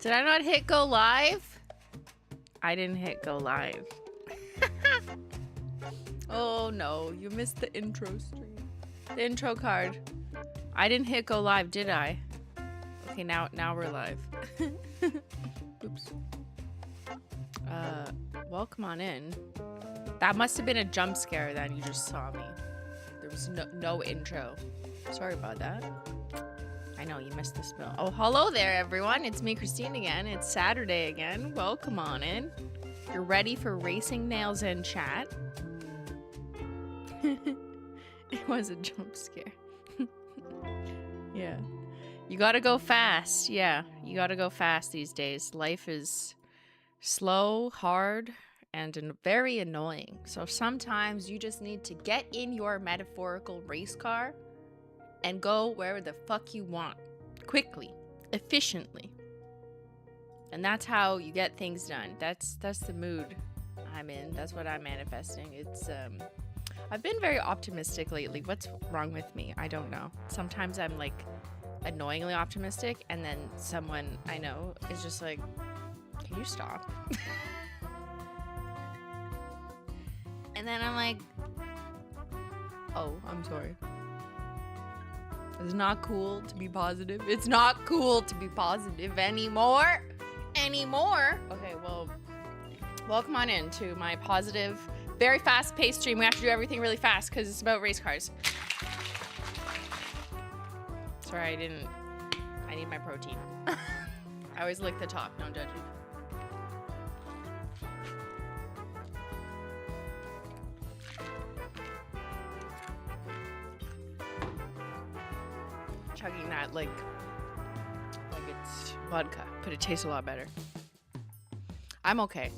Did I not hit go live? I didn't hit go live. Oh no, you missed the intro stream. The intro card. I didn't hit go live, did I? Okay, now we're live. Oops. Welcome on in. That must have been a jump scare that you just saw me. There was no intro. Sorry about that. I know you missed the spill. Oh, hello there, everyone. It's me, Christine, again. It's Saturday again. Welcome on in. You're ready for Racing Nails and Chat. It was a jump scare. Yeah. You gotta go fast. Yeah, you gotta go fast these days. Life is slow, hard, and very annoying. So sometimes you just need to get in your metaphorical race car and go where the fuck you want. Quickly. Efficiently. And that's how you get things done. That's the mood I'm in. That's what I'm manifesting. It's I've been very optimistic lately. What's wrong with me? I don't know. Sometimes I'm like annoyingly optimistic, and then someone I know is just like, can you stop? And then I'm like, oh, I'm sorry. It's not cool to be positive. It's not cool to be positive anymore. Okay, well, welcome on in to my positive, very fast-paced stream. We have to do everything really fast because it's about race cars. Sorry, I need my protein. I always lick the top, don't judge me. Chugging that like it's vodka, but it tastes a lot better. I'm okay.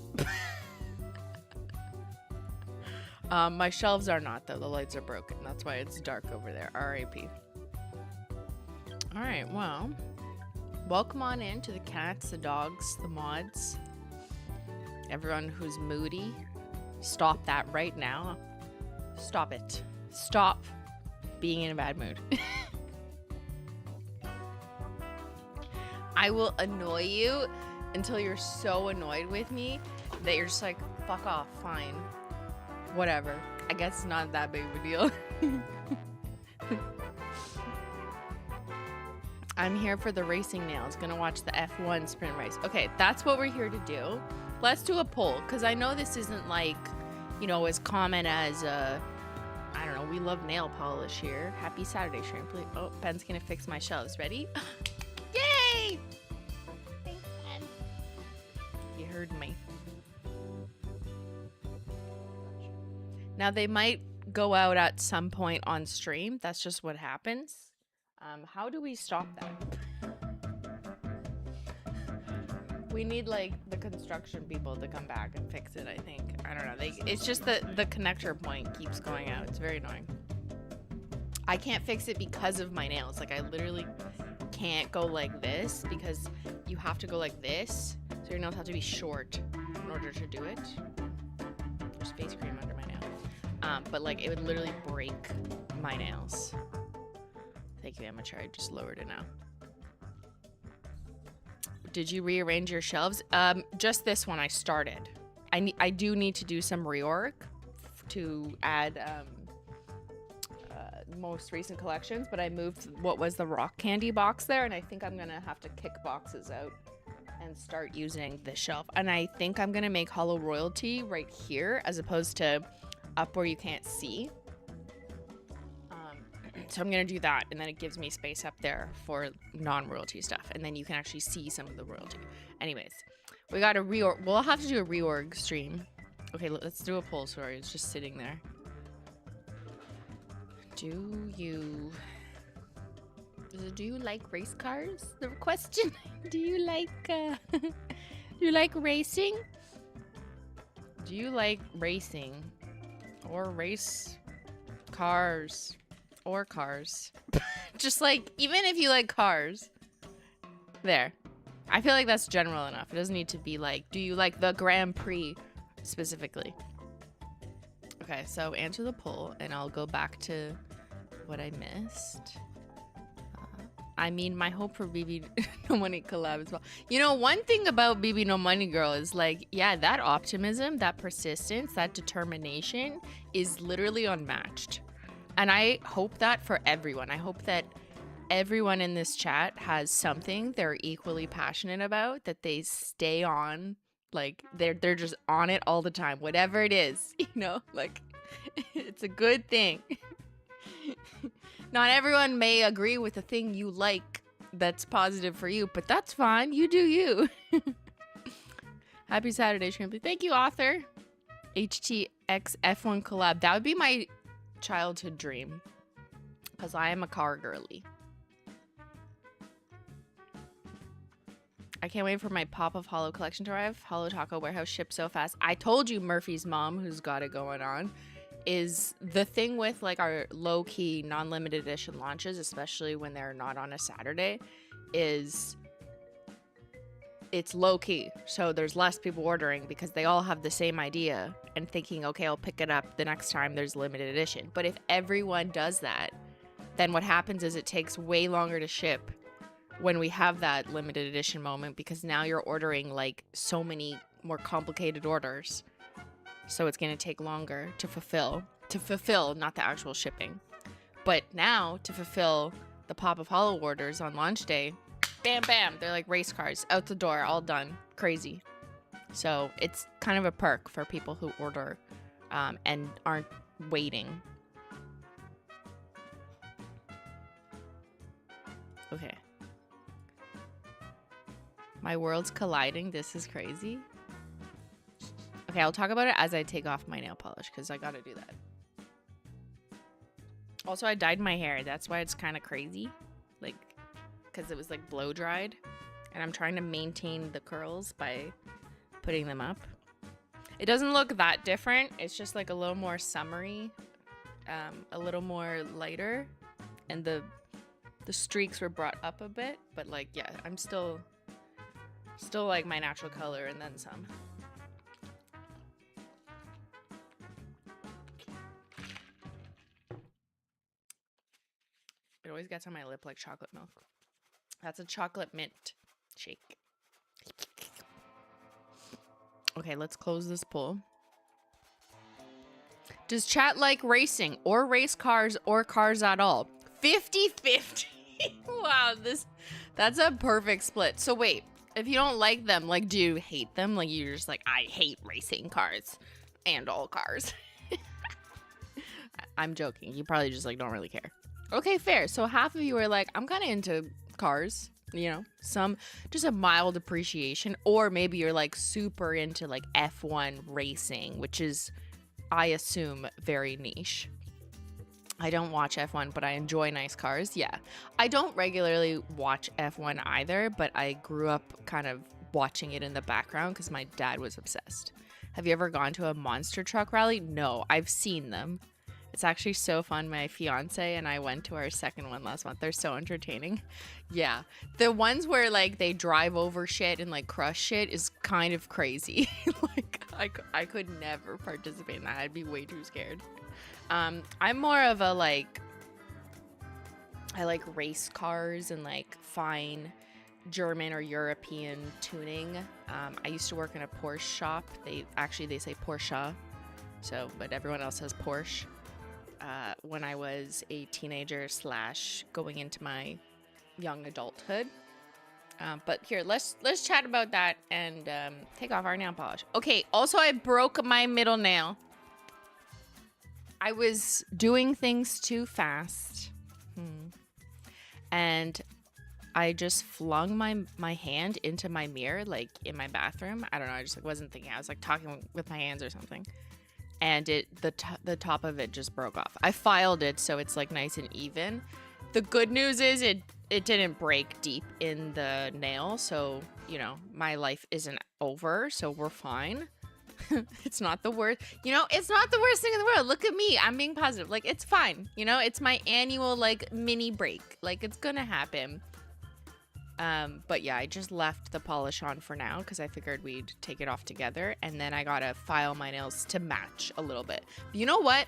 My shelves are not, though. The lights are broken. That's why it's dark over there. R.I.P. All right, well, welcome on in to the cats, the dogs, the mods, everyone who's moody. Stop that right now. Stop it. Stop being in a bad mood. I will annoy you until you're so annoyed with me that you're just like, fuck off, fine. Whatever. I guess it's not that big of a deal. I'm here for the racing nails. Gonna watch the F1 sprint race. Okay, that's what we're here to do. Let's do a poll, because I know this isn't like, you know, as common as, I don't know, we love nail polish here. Happy Saturday, Shrimp. Oh, Ben's gonna fix my shelves. Ready? Yay! Thanks, Ben. You heard me. Now, they might go out at some point on stream. That's just what happens. How do we stop that? We need, like, the construction people to come back and fix it, I think. I don't know. It's just that the connector point keeps going out. It's very annoying. I can't fix it because of my nails. Like, I literally can't go like this because you have to go like this. So your nails have to be short in order to do it. There's face cream under my nail. But like it would literally break my nails. Thank you, amateur. I just lowered it now. Did you rearrange your shelves? Just this one I started. I do need to do some reorg to add most recent collections, but I moved what was the rock candy box there, and I think I'm gonna have to kick boxes out and start using this shelf. And I think I'm gonna make Holo Royalty right here as opposed to up where you can't see. So I'm gonna do that, and then it gives me space up there for non-royalty stuff, and then you can actually see some of the royalty. Anyways, we got a reorg. We'll have to do a reorg stream. Okay, let's do a poll. Sorry, it's just sitting there. Do you like race cars? The question. Do you like racing? Do you like racing or race cars or cars? Just like, even if you like cars. There. I feel like that's general enough. It doesn't need to be like, do you like the Grand Prix specifically? Okay, so answer the poll and I'll go back to what I missed. I mean, my hope for BB No Money collab as well. You know, one thing about BB No Money Girl is like, yeah, that optimism, that persistence, that determination is literally unmatched. And I hope that for everyone. I hope that everyone in this chat has something they're equally passionate about, that they stay on, like they're just on it all the time, whatever it is, you know, like it's a good thing. Not everyone may agree with the thing you like that's positive for you, but that's fine. You do you. Happy Saturday, Shrimply. Thank you, author. HTX F1 collab. That would be my childhood dream, because I am a car girly. I can't wait for my Pop of Holo collection to arrive. HOLO Taco warehouse shipped so fast. I told you Murphy's mom, who's got it going on, is the thing with like our low-key non-limited edition launches, especially when they're not on a Saturday, is it's low-key. So there's less people ordering because they all have the same idea and thinking, okay, I'll pick it up the next time there's limited edition. But if everyone does that, then what happens is it takes way longer to ship when we have that limited edition moment, because now you're ordering like so many more complicated orders. So it's going to take longer to fulfill, not the actual shipping. But now to fulfill the Pop of Holo orders on launch day, bam, bam, they're like race cars out the door, all done. Crazy. So it's kind of a perk for people who order and aren't waiting. Okay. My world's colliding. This is crazy. Okay, I'll talk about it as I take off my nail polish, because I gotta do that. Also, I dyed my hair. That's why it's kind of crazy. Like, because it was like blow dried. And I'm trying to maintain the curls by putting them up. It doesn't look that different. It's just like a little more summery. A little more lighter. And the streaks were brought up a bit. But like, yeah, I'm still like my natural color and then some. It always gets on my lip like chocolate milk. That's a chocolate mint shake. Okay, let's close this poll. Does chat like racing or race cars or cars at all? 50-50. Wow, that's a perfect split. So wait, if you don't like them, like, do you hate them? Like, you're just like, I hate racing cars and all cars. I'm joking. You probably just like don't really care. Okay, fair. So half of you are like, I'm kind of into cars, you know, just a mild appreciation. Or maybe you're like super into like F1 racing, which is, I assume, very niche. I don't watch F1, but I enjoy nice cars. Yeah. I don't regularly watch F1 either, but I grew up kind of watching it in the background because my dad was obsessed. Have you ever gone to a monster truck rally? No, I've seen them. It's actually so fun. My fiance and I went to our second one last month. They're so entertaining. Yeah. The ones where like they drive over shit and like crush shit is kind of crazy. Like I could never participate in that. I'd be way too scared. I'm more of a like, I like race cars and like fine German or European tuning. I used to work in a Porsche shop. They say Porsche. So, but everyone else says Porsche. When I was a teenager / going into my young adulthood. But here, let's chat about that and take off our nail polish. Okay, also I broke my middle nail. I was doing things too fast. And I just flung my hand into my mirror, like in my bathroom. I don't know, I just like wasn't thinking. I was like talking with my hands or something. And the top of it just broke off. I filed it so it's like nice and even. The good news is it didn't break deep in the nail, so you know my life isn't over, so we're fine. It's not the worst, you know, it's not the worst thing in the world. Look at me, I'm being positive. Like, it's fine, you know, it's my annual like mini break, like it's gonna happen. But yeah, I just left the polish on for now because I figured we'd take it off together, and then I gotta file my nails to match a little bit. You know what?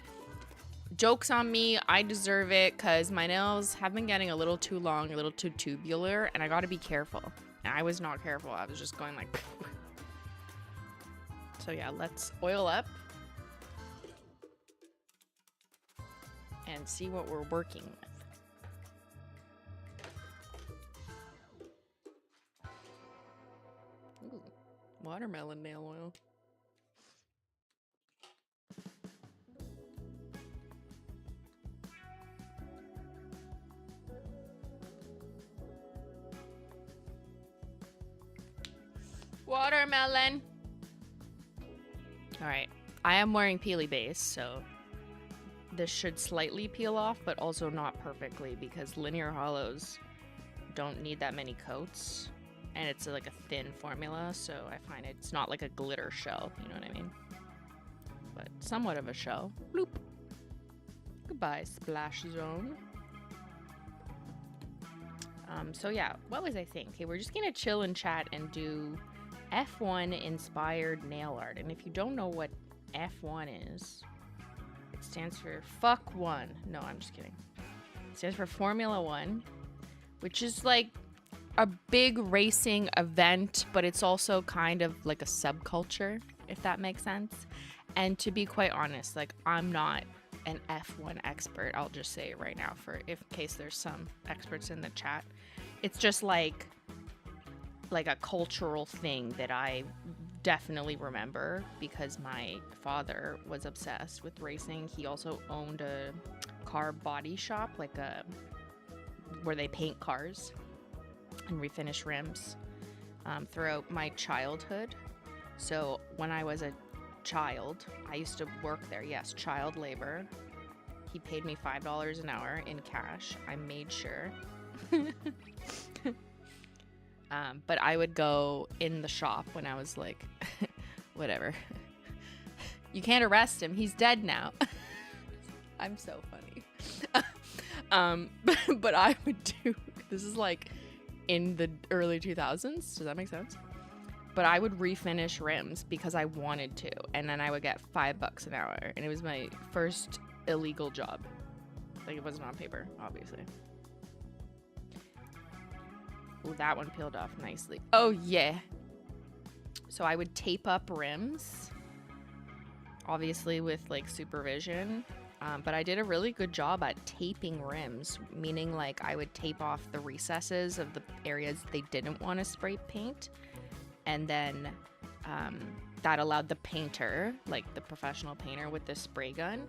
Joke's on me. I deserve it because my nails have been getting a little too long, a little too tubular, and I got to be careful. And I was not careful. I was just going like... So yeah, let's oil up and see what we're working with. Ooh, watermelon nail oil. Watermelon. All right, I am wearing peely base, so this should slightly peel off, but also not perfectly because linear hollows don't need that many coats, and it's like a thin formula, so I find it's not like a glitter shell, you know what I mean? But somewhat of a shell. Bloop. Goodbye, splash zone. So yeah, what was I saying? Okay, we're just gonna chill and chat and do F1 inspired nail art. And if you don't know what F1 is, it stands for fuck one. No, I'm just kidding. It stands for Formula One, which is like a big racing event, but it's also kind of like a subculture, if that makes sense. And to be quite honest, like, I'm not an F1 expert. I'll just say it right now in case there's some experts in the chat. It's just like a cultural thing that I definitely remember because my father was obsessed with racing. He also owned a car body shop, where they paint cars and refinish rims throughout my childhood. So when I was a child, I used to work there. Yes, child labor. He paid me $5 an hour in cash. I made sure. But I would go in the shop when I was like, whatever. You can't arrest him. He's dead now. I'm so funny. But I would do, this is like in the early 2000s. Does that make sense? But I would refinish rims because I wanted to. And then I would get $5 an hour. And it was my first illegal job. Like, it wasn't on paper, obviously. Oh, that one peeled off nicely. Oh, yeah. So I would tape up rims, obviously with like supervision. But I did a really good job at taping rims, meaning like I would tape off the recesses of the areas they didn't want to spray paint. And then that allowed the painter, like the professional painter with the spray gun,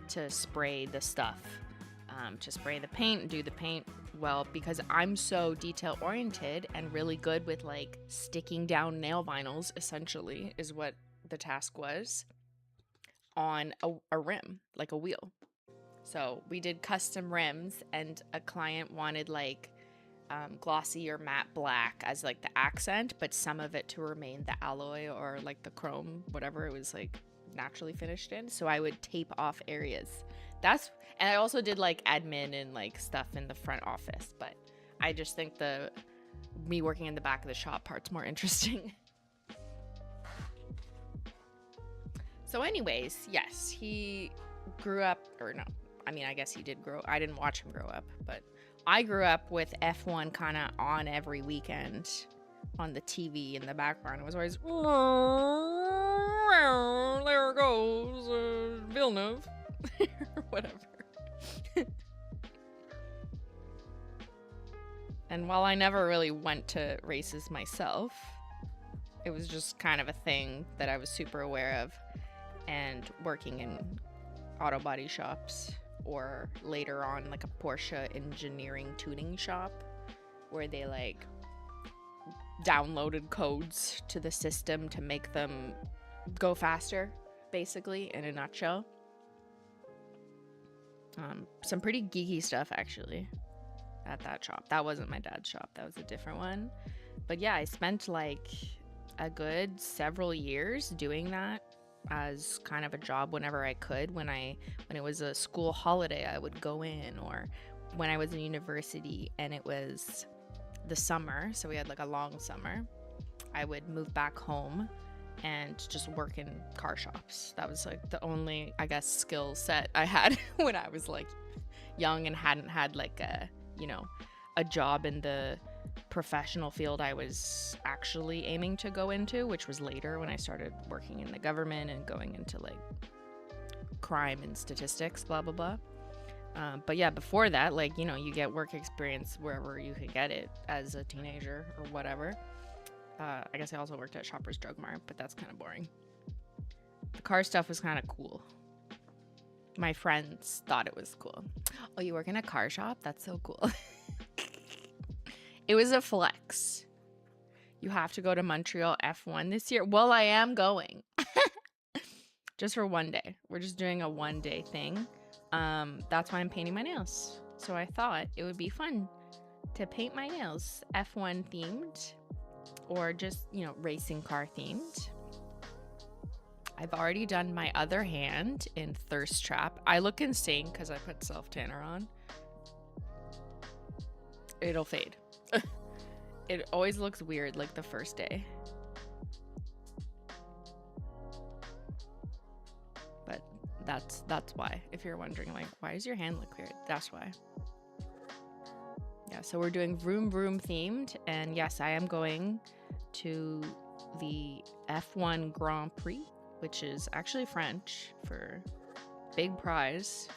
to spray the stuff, to spray the paint and do the paint well, because I'm so detail oriented and really good with like sticking down nail vinyls, essentially, is what the task was on a rim, like a wheel. So we did custom rims, and a client wanted like glossy or matte black as like the accent, but some of it to remain the alloy or like the chrome, whatever it was like naturally finished in. So I would tape off areas. And I also did like admin and like stuff in the front office, but I just think me working in the back of the shop part's more interesting. So anyways, yes, he grew up, or no, I mean, I guess he did grow, I didn't watch him grow up, but I grew up with F1 kind of on every weekend on the TV in the background. It was always, there goes Villeneuve, or whatever. And while I never really went to races myself, it was just kind of a thing that I was super aware of. And working in auto body shops, or later on like a Porsche engineering tuning shop where they like downloaded codes to the system to make them go faster, basically, in a nutshell. Some pretty geeky stuff actually at that shop. That wasn't my dad's shop, that was a different one. But yeah, I spent like a good several years doing that as kind of a job whenever I could. When it was a school holiday, I would go in, or when I was in university and it was the summer, so we had like a long summer, I would move back home and just work in car shops. That was like the only, I guess, skill set I had when I was like young and hadn't had like a, you know, a job in the professional field I was actually aiming to go into, which was later when I started working in the government and going into like crime and statistics, blah blah blah. But yeah, before that, like, you know, you get work experience wherever you could get it as a teenager or whatever. I guess I also worked at Shoppers Drug Mart, but that's kind of boring. The car stuff was kind of cool. My friends thought it was cool. Oh, you work in a car shop? That's so cool. It was a flex. You have to go to Montreal F1 this year. Well, I am going. Just for one day. We're just doing a one-day thing. That's why I'm painting my nails. So I thought it would be fun to paint my nails F1 themed or just, you know, racing car themed. I've already done my other hand in Thirst Trap. I look insane because I put self-tanner on. It'll fade. It always looks weird like the first day. But that's why. If you're wondering, like, why does your hand look weird? That's why. Yeah, so we're doing Vroom Vroom themed, and yes, I am going to the F1 Grand Prix, which is actually French for big prize.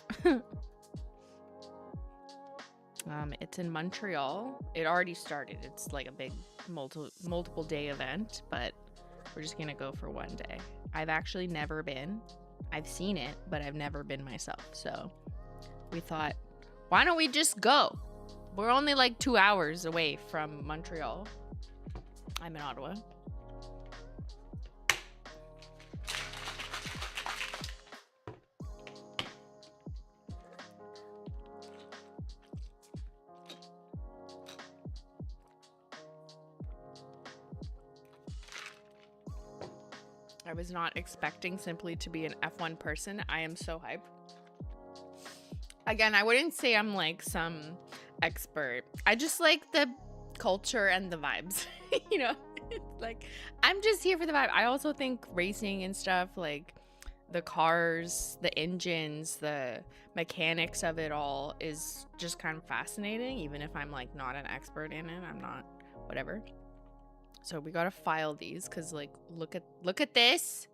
It's in Montreal. It already started. It's like a big multiple day event, but we're just gonna go for one day. I've actually never been. I've seen it, but I've never been myself. So we thought, why don't we just go? We're only like 2 hours away from Montreal. I'm in Ottawa. I was not expecting Simply to be an F1 person. I am so hyped. Again, I wouldn't say I'm like some expert. I just like the culture and the vibes. You know, it's like, I'm just here for the vibe. I also think racing and stuff, like the cars, the engines, the mechanics of it all is just kind of fascinating. Even if I'm like not an expert in it, I'm not, whatever. So we gotta file these because, like, look at this.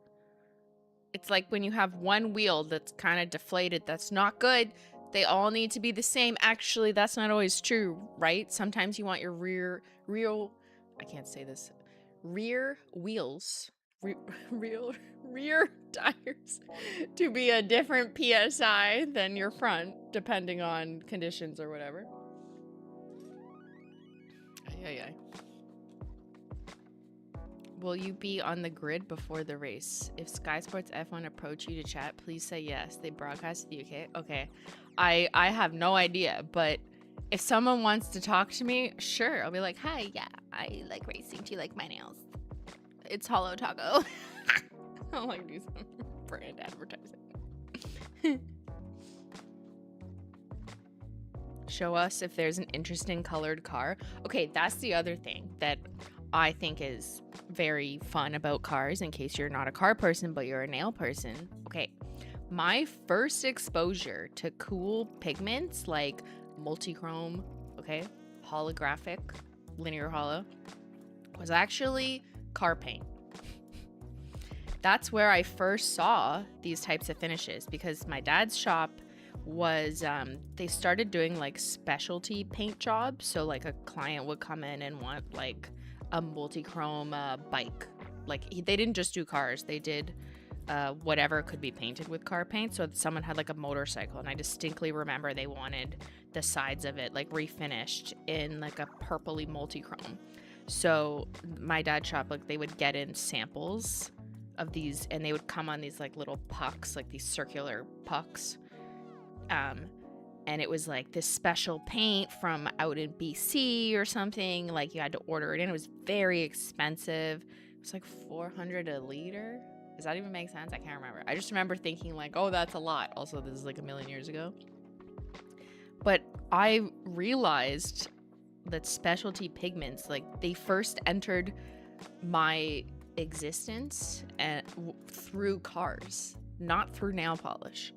It's like when you have one wheel that's kind of deflated, that's not good. They all need to be the same. Actually, that's not always true, right? Sometimes you want your rear wheels, rear tires to be a different PSI than your front, depending on conditions or whatever. Yeah. Will you be on the grid before the race? If Sky Sports F1 approach you to chat, please say yes. They broadcast the UK. Okay. I have no idea, but if someone wants to talk to me, sure. I'll be like, hi, yeah, I like racing. Do you like my nails? It's HOLO Taco. I'll like do some brand advertising. Show us if there's an interesting colored car. Okay, that's the other thing that I think is very fun about cars, in case you're not a car person but you're a nail person. Okay, my first exposure to cool pigments like multichrome, okay, holographic, linear holo, was actually car paint. That's where I first saw these types of finishes, because my dad's shop was they started doing like specialty paint jobs. So like a client would come in and want like a multi-chrome bike. Like they didn't just do cars, they did whatever could be painted with car paint. So someone had like a motorcycle, and I distinctly remember they wanted the sides of it like refinished in like a purpley multi-chrome. So my dad's shop, like they would get in samples of these, and they would come on these like little pucks, like these circular pucks, and it was like this special paint from out in BC or something. Like you had to order it in. It was very expensive. It was like $400 a liter. Does that even make sense? I can't remember. I just remember thinking like, oh, that's a lot. Also, this is like a million years ago. But I realized that specialty pigments, like they first entered my existence and through cars, not through nail polish.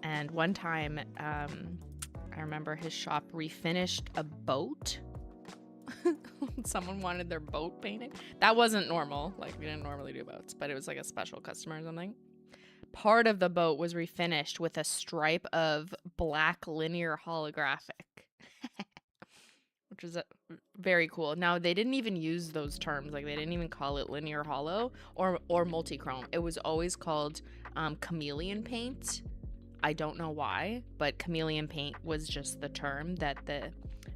And one time, I remember his shop refinished a boat. Someone wanted their boat painted. That wasn't normal. Like, we didn't normally do boats, but it was like a special customer or something. Part of the boat was refinished with a stripe of black linear holographic, which was very cool. Now, they didn't even use those terms. Like, they didn't even call it linear hollow or multi-chrome. It was always called chameleon paint. I don't know why, but chameleon paint was just the term that the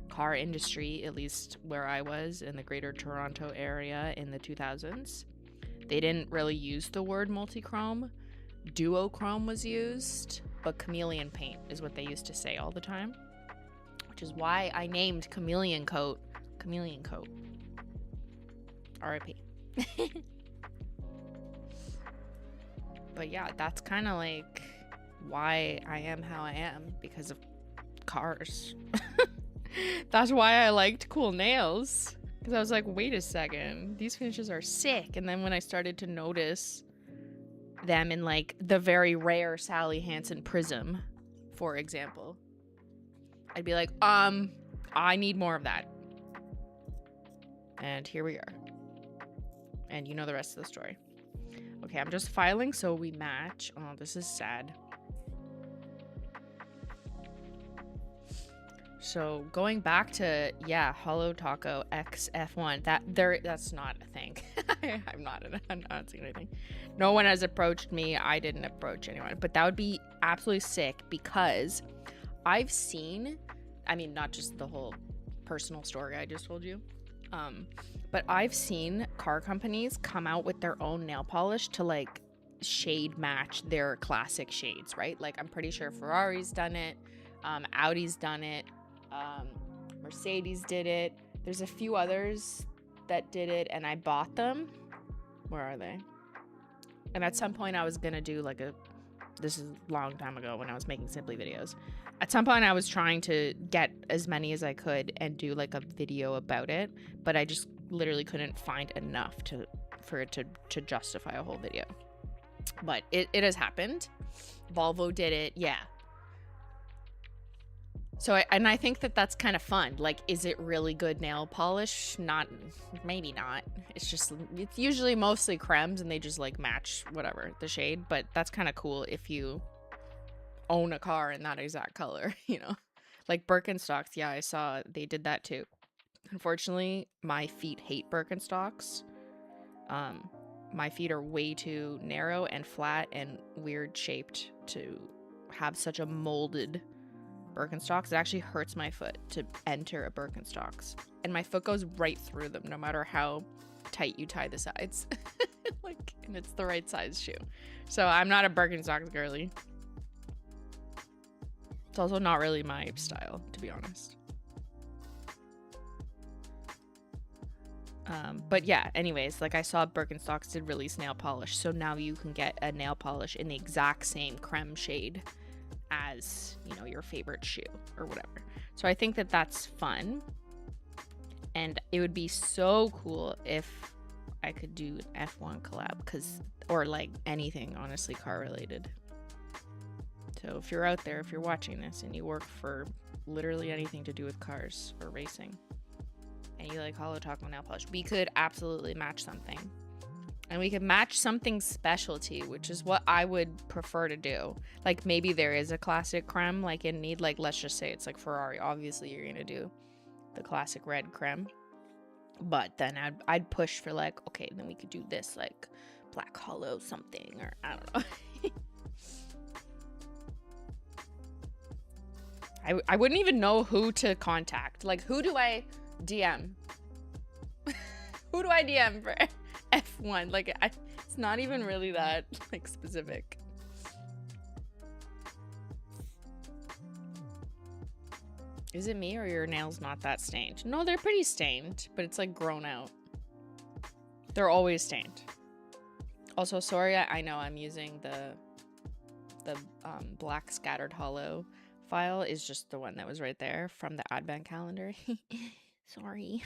car industry, at least where I was in the greater Toronto area in the 2000s, they didn't really use the word multi-chrome. Duochrome was used, but chameleon paint is what they used to say all the time, which is why I named Chameleon Coat R.I.P. But yeah, that's kind of like why I am how I am, because of cars. That's why I liked cool nails, because I was like, wait a second, these finishes are sick. And then when I started to notice them in like the very rare Sally Hansen Prism, for example, I'd be like, I need more of that. And here we are. And you know the rest of the story. Okay, I'm just filing so we match. Oh, this is sad. So going back to, yeah, HOLO Taco X F1, that's not a thing. I'm not seeing anything. No one has approached me. I didn't approach anyone, but that would be absolutely sick, because I've seen, I mean, not just the whole personal story I just told you, but I've seen car companies come out with their own nail polish to like shade match their classic shades, right? Like, I'm pretty sure Ferrari's done it, Audi's done it, Mercedes did it. There's a few others that did it, and I bought them. Where are they? And at some point I was gonna do like this is a long time ago when I was making Simply videos. At some point I was trying to get as many as I could and do like a video about it, but I just literally couldn't find enough for it to justify a whole video. But it has happened. Volvo did it, yeah. So I think that that's kind of fun. Like, is it really good nail polish? Not, maybe not. It's usually mostly cremes and they just like match whatever the shade, but that's kind of cool if you own a car in that exact color, you know? Like Birkenstocks, yeah, I saw they did that too. Unfortunately, my feet hate Birkenstocks. My feet are way too narrow and flat and weird shaped to have such a molded Birkenstocks. It actually hurts my foot to enter a Birkenstocks, and my foot goes right through them no matter how tight you tie the sides. Like, and it's the right size shoe. So I'm not a Birkenstocks girly. It's also not really my style, to be honest. But yeah, anyways, like I saw Birkenstocks did release nail polish, so now you can get a nail polish in the exact same creme shade as, you know, your favorite shoe or whatever. So I think that that's fun, and it would be so cool if I could do an F1 collab, or like anything, honestly, car related. So if you're out there, if you're watching this and you work for literally anything to do with cars or racing, and you like HOLO Taco nail polish, we could absolutely match something. And we could match something specialty, which is what I would prefer to do. Like, maybe there is a classic creme, like in need, like let's just say it's like Ferrari. Obviously you're gonna do the classic red creme, but then I'd push for like, okay, then we could do this like black hollow something, or I don't know. I wouldn't even know who to contact. Like, who do I DM? Who do I DM for F1? Like, it's not even really that like specific. Is it me or your nails not that stained? No, they're pretty stained, but it's like grown out. They're always stained. Also, sorry, I know I'm using the black scattered hollow file is just the one that was right there from the advent calendar. Sorry.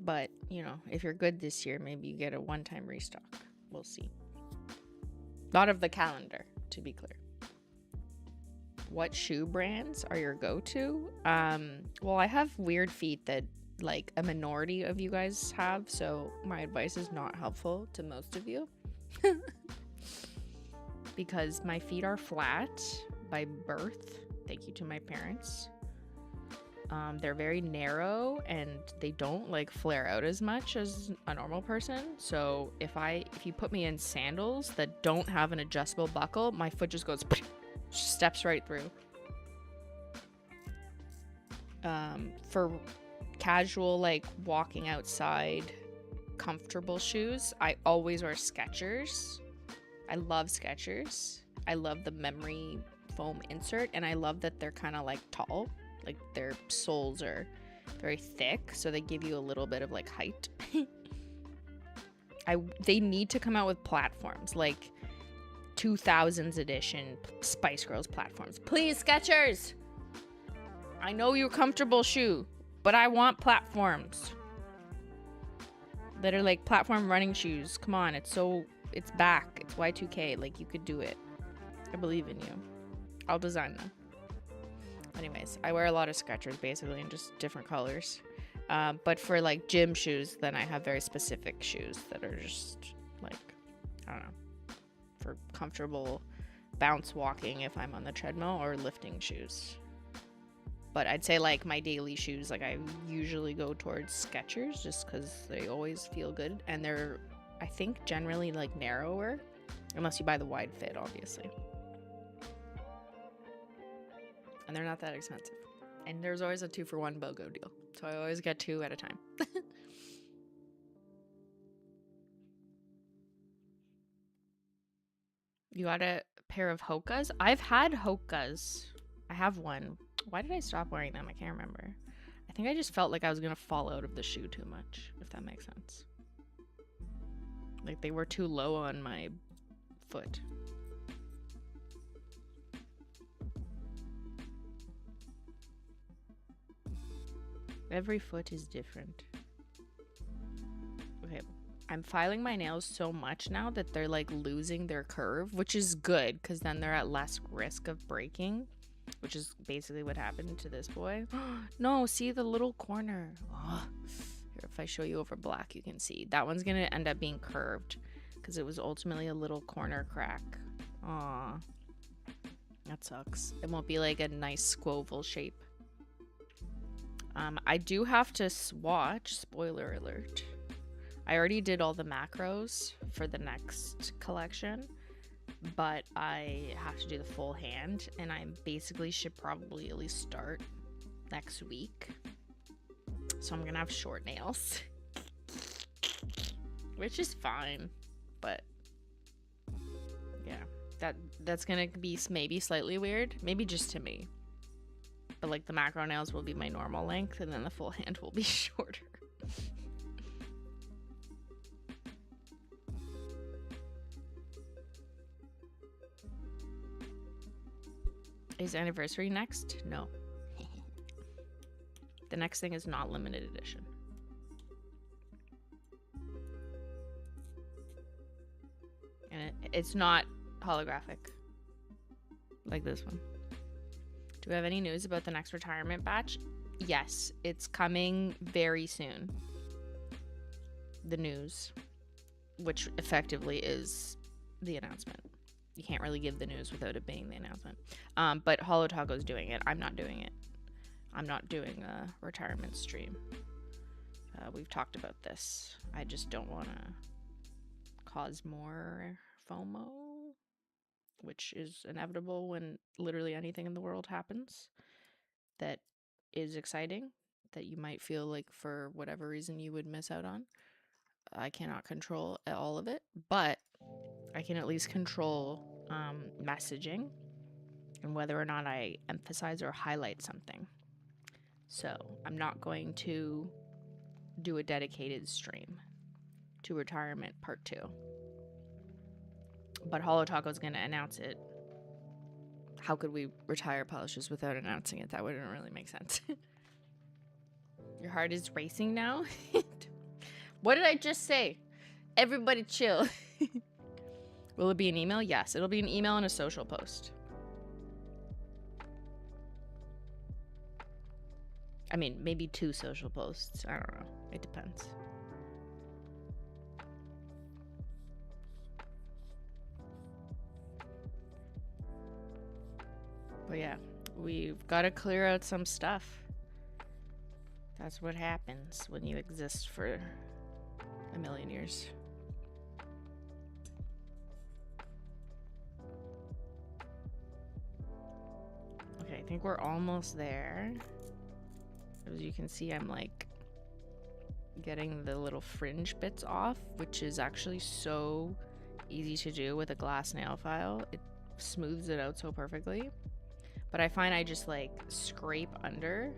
But, you know, if you're good this year, maybe you get a one-time restock. We'll see. Not of the calendar, to be clear. What shoe brands are your go-to? Well, I have weird feet that like a minority of you guys have, so my advice is not helpful to most of you. Because my feet are flat by birth. Thank you to my parents. They're very narrow and they don't like flare out as much as a normal person. So if you put me in sandals that don't have an adjustable buckle, my foot just goes steps right through. For casual, like walking outside, comfortable shoes, I always wear Skechers. I love Skechers. I love the memory foam insert, and I love that they're kind of like tall. Like their soles are very thick, so they give you a little bit of like height. They need to come out with platforms like 2000s edition Spice Girls platforms. Please, Skechers! I know you're a comfortable shoe, but I want platforms that are like platform running shoes. Come on, it's back. It's Y2K. Like, you could do it. I believe in you. I'll design them. Anyways, I wear a lot of Skechers basically in just different colors. But for like gym shoes, then I have very specific shoes that are just like, I don't know, for comfortable bounce walking if I'm on the treadmill, or lifting shoes. But I'd say like my daily shoes, like I usually go towards Skechers just because they always feel good. And they're, I think, generally like narrower, unless you buy the wide fit, obviously. And they're not that expensive. And there's always a 2-for-1 BOGO deal. So I always get 2 at a time. You got a pair of Hokas? I've had Hokas. I have one. Why did I stop wearing them? I can't remember. I think I just felt like I was going to fall out of the shoe too much, if that makes sense. Like they were too low on my foot. Every foot is different. Okay, I'm filing my nails so much now that they're like losing their curve, which is good because then they're at less risk of breaking, which is basically what happened to this boy. No, see the little corner. Oh. Here, if I show you over black, you can see. That one's going to end up being curved because it was ultimately a little corner crack. Aw. That sucks. It won't be like a nice squoval shape. I do have to swatch, spoiler alert. I already did all the macros for the next collection, but I have to do the full hand, and I basically should probably at least start next week. So I'm gonna have short nails, which is fine, but yeah, that's gonna be maybe slightly weird, maybe just to me. But like the macro nails will be my normal length, and then the full hand will be shorter. Is anniversary next? No. The next thing is not limited edition. And it's not holographic like this one. Do we have any news about the next retirement batch? Yes, it's coming very soon. The news, which effectively is the announcement. You can't really give the news without it being the announcement. But HOLO Taco's doing it. I'm not doing it. I'm not doing a retirement stream. We've talked about this. I just don't want to cause more FOMO, which is inevitable when literally anything in the world happens that is exciting, that you might feel like for whatever reason you would miss out on. I cannot control all of it, but I can at least control messaging and whether or not I emphasize or highlight something. So I'm not going to do a dedicated stream to retirement part 2. But HOLO Taco is going to announce it. How could we retire polishes without announcing it? That wouldn't really make sense. Your heart is racing now? What did I just say? Everybody chill. Will it be an email? Yes, it'll be an email and a social post. I mean, maybe 2 social posts. I don't know. It depends. But yeah, we've got to clear out some stuff. That's what happens when you exist for a million years. Okay, I think we're almost there. As you can see, I'm like getting the little fringe bits off, which is actually so easy to do with a glass nail file. It smooths it out so perfectly. But I find I just like scrape under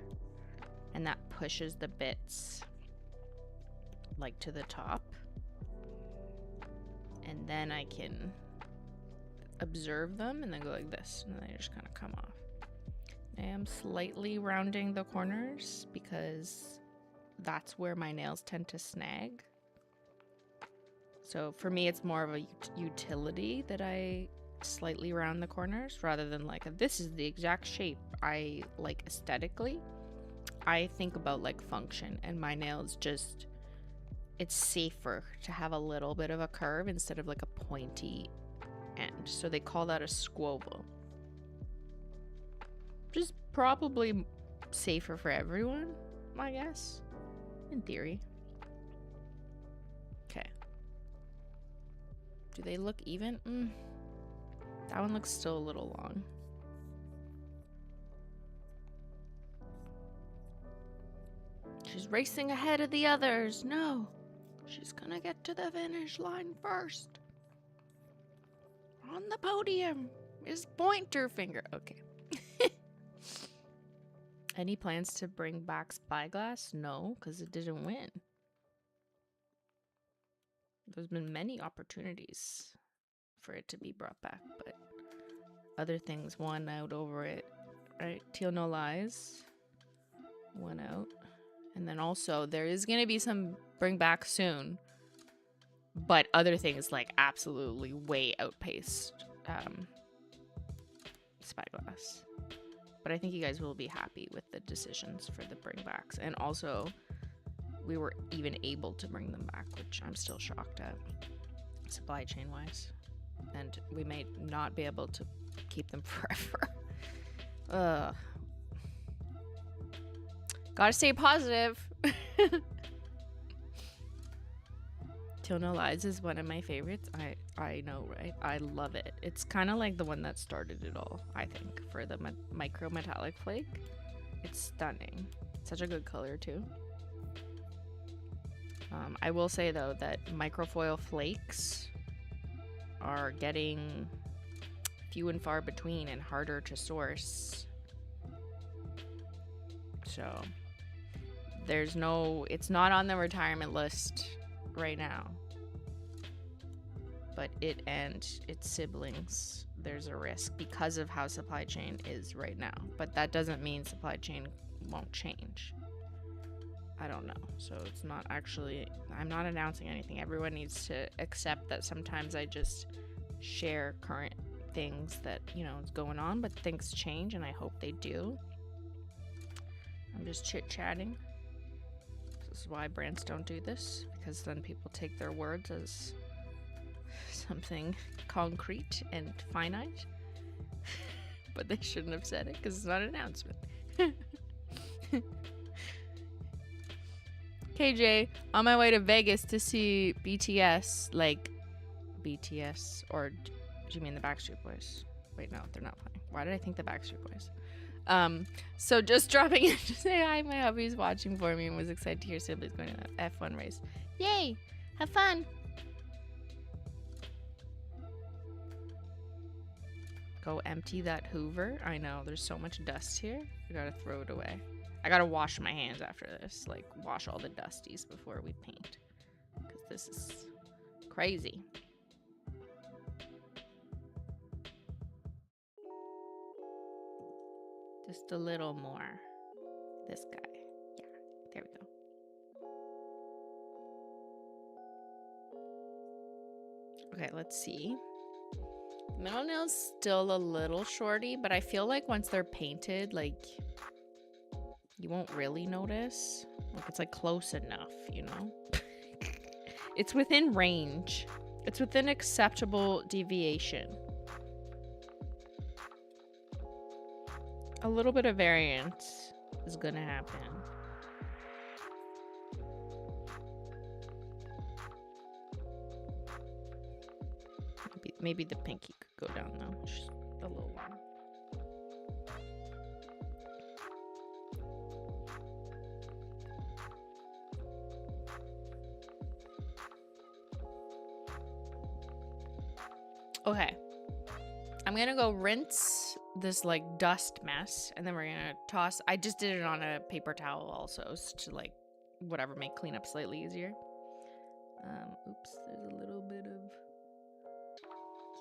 and that pushes the bits like to the top. And then I can observe them and then go like this, and then they just kind of come off. I am slightly rounding the corners because that's where my nails tend to snag. So for me, it's more of a utility that I slightly round the corners rather than like this is the exact shape I like aesthetically. I think about like function, and my nails just, it's safer to have a little bit of a curve instead of like a pointy end. So they call that a squoval. Just probably safer for everyone, I guess, in theory. Okay. Do they look even? That one looks still a little long. She's racing ahead of the others. No, she's gonna get to the finish line first. On the podium is pointer finger. Okay. Any plans to bring back Spyglass? No, because it didn't win. There's been many opportunities for it to be brought back, but other things won out over it. Right? Teal No Lies won out. And then also there is going to be some bring back soon, but other things like absolutely way outpaced Spyglass. But I think you guys will be happy with the decisions for the bringbacks. And also, we were even able to bring them back, which I'm still shocked at, supply chain wise. And we may not be able to keep them forever. Gotta stay positive. Till No Lies is one of my favorites. I know, right? I love it. It's kind of like the one that started it all, I think, for the micro metallic flake. It's stunning. Such a good color, too. I will say, though, that microfoil flakes are getting few and far between and harder to source. So, it's not on the retirement list right now. But it and its siblings, there's a risk because of how supply chain is right now. But that doesn't mean supply chain won't change. I don't know. So it's not actually, I'm not announcing anything. Everyone needs to accept that sometimes I just share current things that, is going on, but things change and I hope they do. I'm just chit-chatting. This is why brands don't do this, because then people take their words as something concrete and finite. But they shouldn't have said it because it's not an announcement. KJ, on my way to Vegas to see BTS, like BTS, or do you mean the Backstreet Boys? Wait, no, they're not playing. Why did I think the Backstreet Boys? So just dropping in to say hi. My hubby's watching for me and was excited to hear siblings going to the F1 race. Yay! Have fun! Go empty that Hoover. I know, there's so much dust here. I gotta throw it away. I gotta wash my hands after this. Like, wash all the dusties before we paint. Because this is crazy. Just a little more. This guy. Yeah, There we go. Okay, let's see. Middle nail's still a little shorty, but I feel like once they're painted, like, you won't really notice. Like, it's like close enough, you know? It's within range. It's within acceptable deviation. A little bit of variance is gonna happen. Maybe the pinky could go down though, just a little one. Okay, I'm gonna go rinse this like dust mess, and then we're gonna toss. I just did it on a paper towel also, to like whatever, make cleanup slightly easier. Oops, there's a little bit of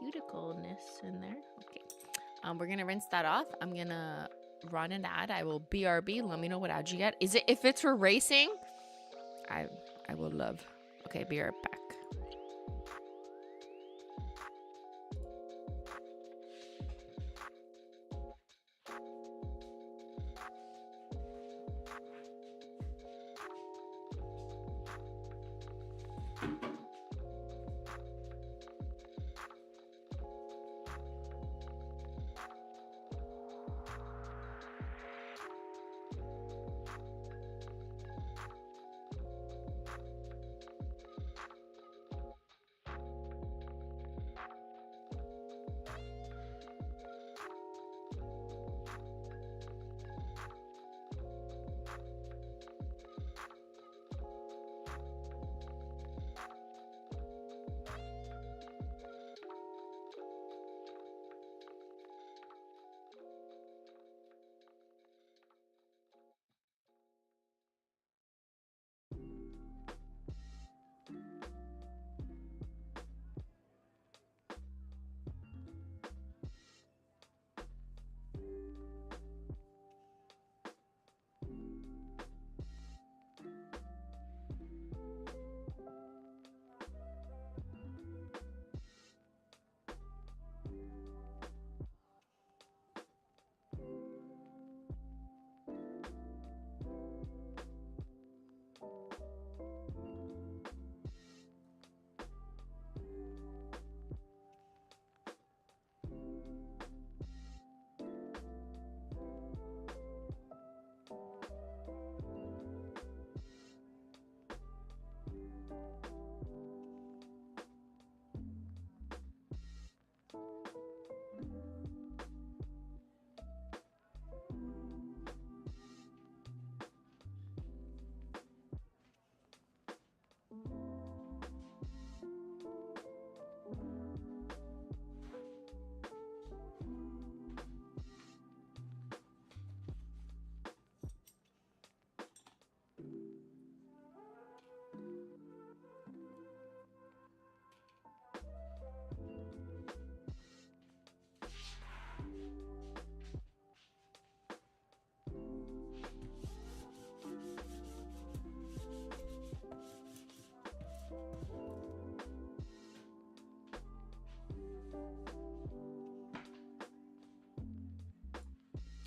cuticleness in there. Okay, we're gonna rinse that off. I'm gonna run an ad. I will BRB. Let me know what ad you get. Is it, if it's for racing, I will love. Okay, be right back.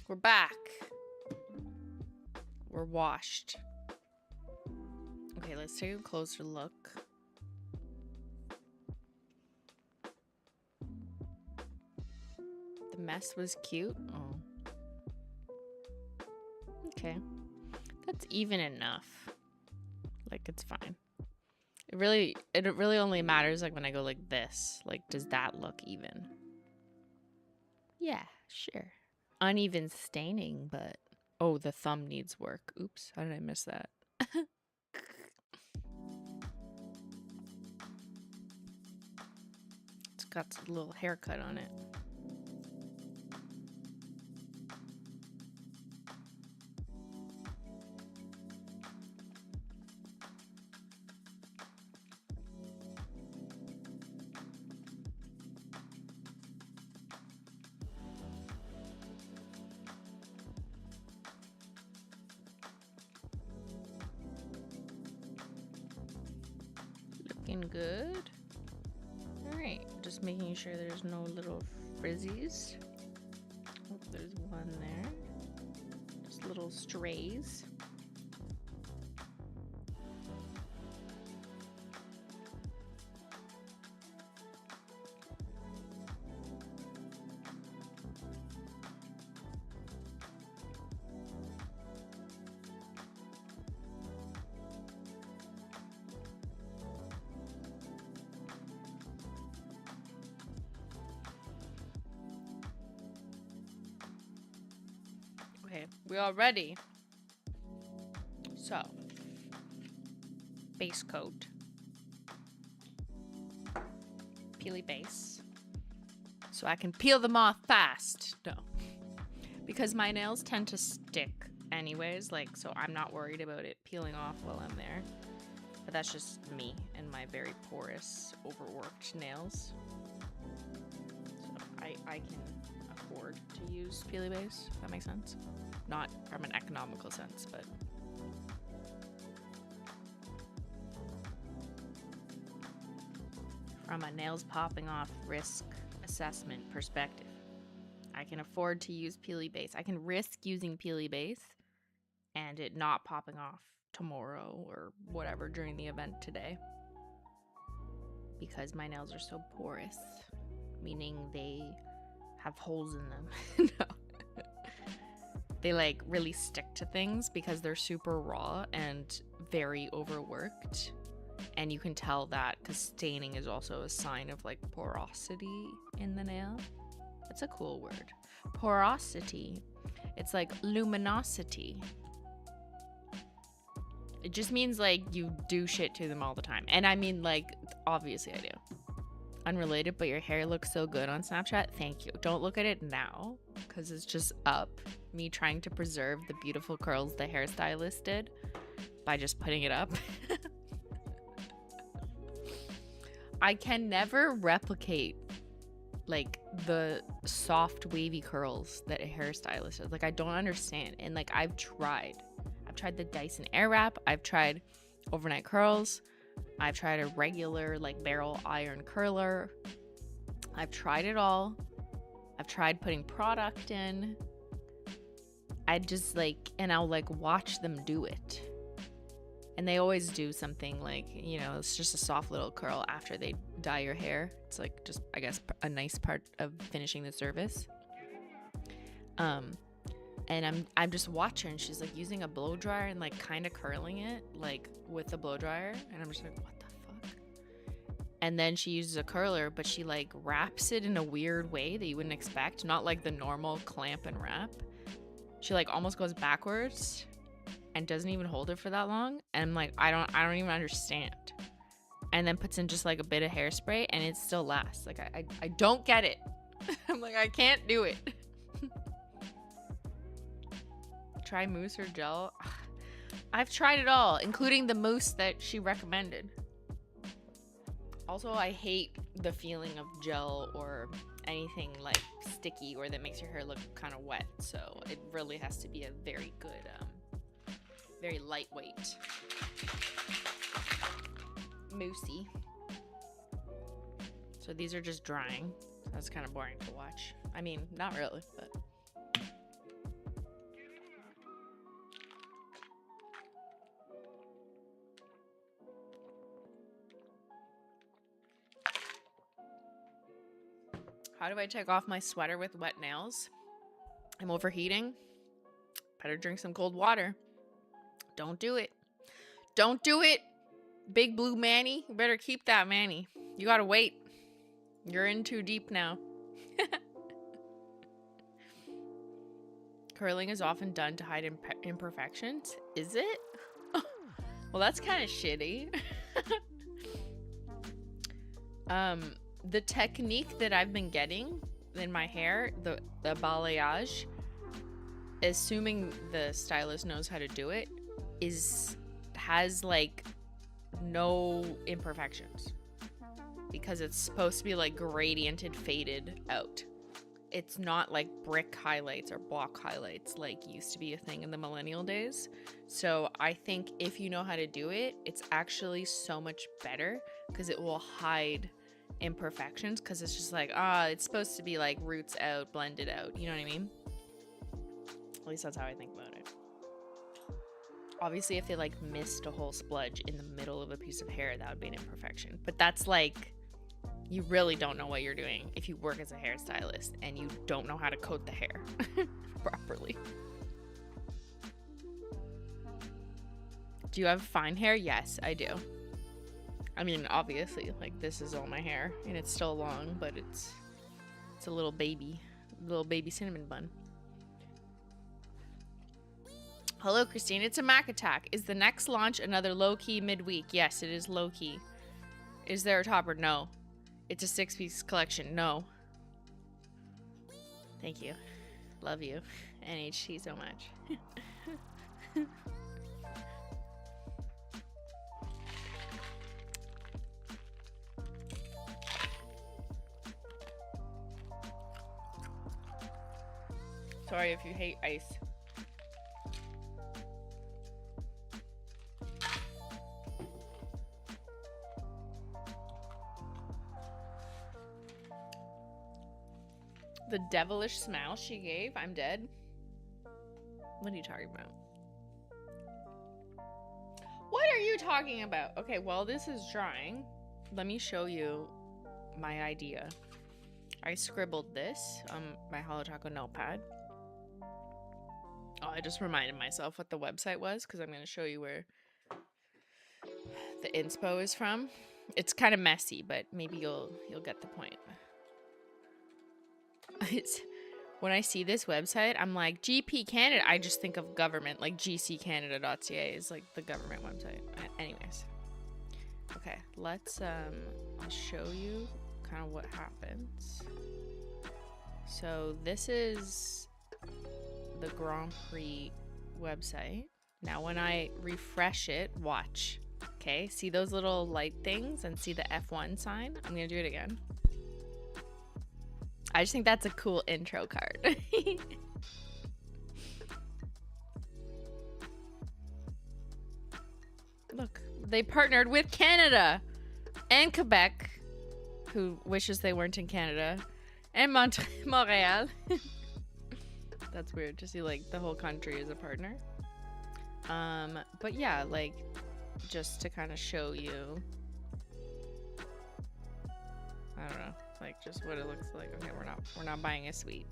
We're back. We're washed. Okay, let's take a closer look. The mess was cute. Oh. Okay. That's even enough. Like, it's fine. It really only matters like when I go like this. Like, does that look even? Yeah, sure. Uneven staining, but oh, the thumb needs work. Oops, how did I miss that? It's got a little haircut on it. looking good. All right, just making sure there's no little frizzies. Oh, there's one there. Just little strays. Okay, we all ready? So, base coat, peely base, so I can peel them off fast. No, because my nails tend to stick anyways, like, so I'm not worried about it peeling off while I'm there. But that's just me and my very porous, overworked nails. So I can afford to use peely base, if that makes sense. Not from an economical sense, but from a nails popping off risk assessment perspective, I can afford to use peely base. I can risk using peely base and it not popping off tomorrow or whatever during the event today, because my nails are so porous, meaning they have holes in them. No. They like really stick to things because they're super raw and very overworked. And you can tell that because staining is also a sign of like porosity in the nail. That's a cool word. Porosity. It's like luminosity. It just means like you do shit to them all the time. And I mean, like, obviously I do. Unrelated, but your hair looks so good on Snapchat. Thank you. Don't look at it now because it's just up. Me trying to preserve the beautiful curls the hairstylist did by just putting it up. I can never replicate like the soft wavy curls that a hairstylist does. Like, I don't understand. And like, I've tried the Dyson Airwrap. I've tried overnight curls. I've tried a regular like barrel iron curler. I've tried it all. I've tried putting product in. I just like, and I'll like watch them do it. And they always do something like, you know, it's just a soft little curl after they dye your hair. It's like just, I guess, a nice part of finishing the service. And I'm just watching, and she's like using a blow dryer and like kind of curling it like with the blow dryer, and I'm just like, what the fuck? And then she uses a curler, but she like wraps it in a weird way that you wouldn't expect, not like the normal clamp and wrap. She like almost goes backwards and doesn't even hold it for that long, and I'm like, I don't even understand. And then puts in just like a bit of hairspray and it still lasts. Like I don't get it. I'm like, I can't do it. Try mousse or gel. I've tried it all, including the mousse that she recommended. Also, I hate the feeling of gel or anything like sticky or that makes your hair look kind of wet. So it really has to be a very good, very lightweight moussey. So these are just drying. That's kind of boring to watch. I mean, not really, but. How do I take off my sweater with wet nails? I'm overheating. Better drink some cold water. Don't do it. Don't do it. Big blue Manny. You better keep that Manny. You gotta wait. You're in too deep now. Curling is often done to hide imperfections. Is it? Well, that's kind of shitty. The technique that I've been getting in my hair, the balayage, assuming the stylist knows how to do it, has like no imperfections because it's supposed to be like gradiented, faded out. it's not like brick highlights or block highlights like used to be a thing in the millennial days. So I think if you know how to do it, it's actually so much better because it will hide imperfections, because it's just like, it's supposed to be like roots out, blended out. You know what I mean? At least that's how I think about it. Obviously, if they like missed a whole spludge in the middle of a piece of hair, that would be an imperfection. But that's like, you really don't know what you're doing if you work as a hairstylist and you don't know how to coat the hair properly. Do you have fine hair? Yes, I do. I mean, obviously, like, this is all my hair and it's still long, but it's a little baby cinnamon bun. Hello, Christine. It's a Mac attack. Is the next launch another low-key midweek? Yes, it is low-key. Is there a topper? No. It's a 6-piece collection. No. Thank you. Love you. NHT so much. Sorry if you hate ice. The devilish smile she gave? I'm dead. What are you talking about? What are you talking about? Okay, while this is drying, let me show you my idea. I scribbled this on my HOLO Taco notepad. Oh, I just reminded myself what the website was because I'm going to show you where the inspo is from. It's kind of messy, but maybe you'll get the point. When I see this website, I'm like, GP Canada. I just think of government, like gccanada.ca is like the government website. Anyways. Okay, let's show you kind of what happens. So this is the Grand Prix website. Now when I refresh it, watch. Okay, see those little light things and see the F1 sign? I'm gonna do it again. I just think that's a cool intro card. Look, they partnered with Canada and Quebec, who wishes they weren't in Canada, and Montréal. That's weird to see like the whole country as a partner. But yeah, like just to kind of show you, I don't know, like just what it looks like. Okay, we're not buying a suite,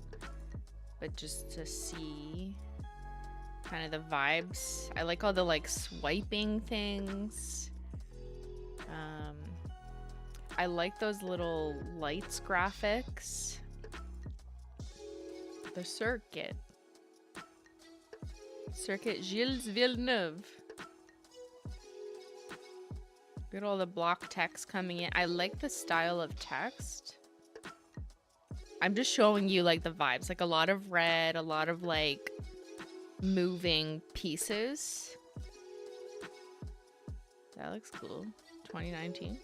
but just to see kind of the vibes. I like all the like swiping things. I like those little lights graphics. The circuit Gilles Villeneuve. Look at all the block text coming in. I like the style of text. I'm just showing you like the vibes, like a lot of red, a lot of like moving pieces. That looks cool. 2019.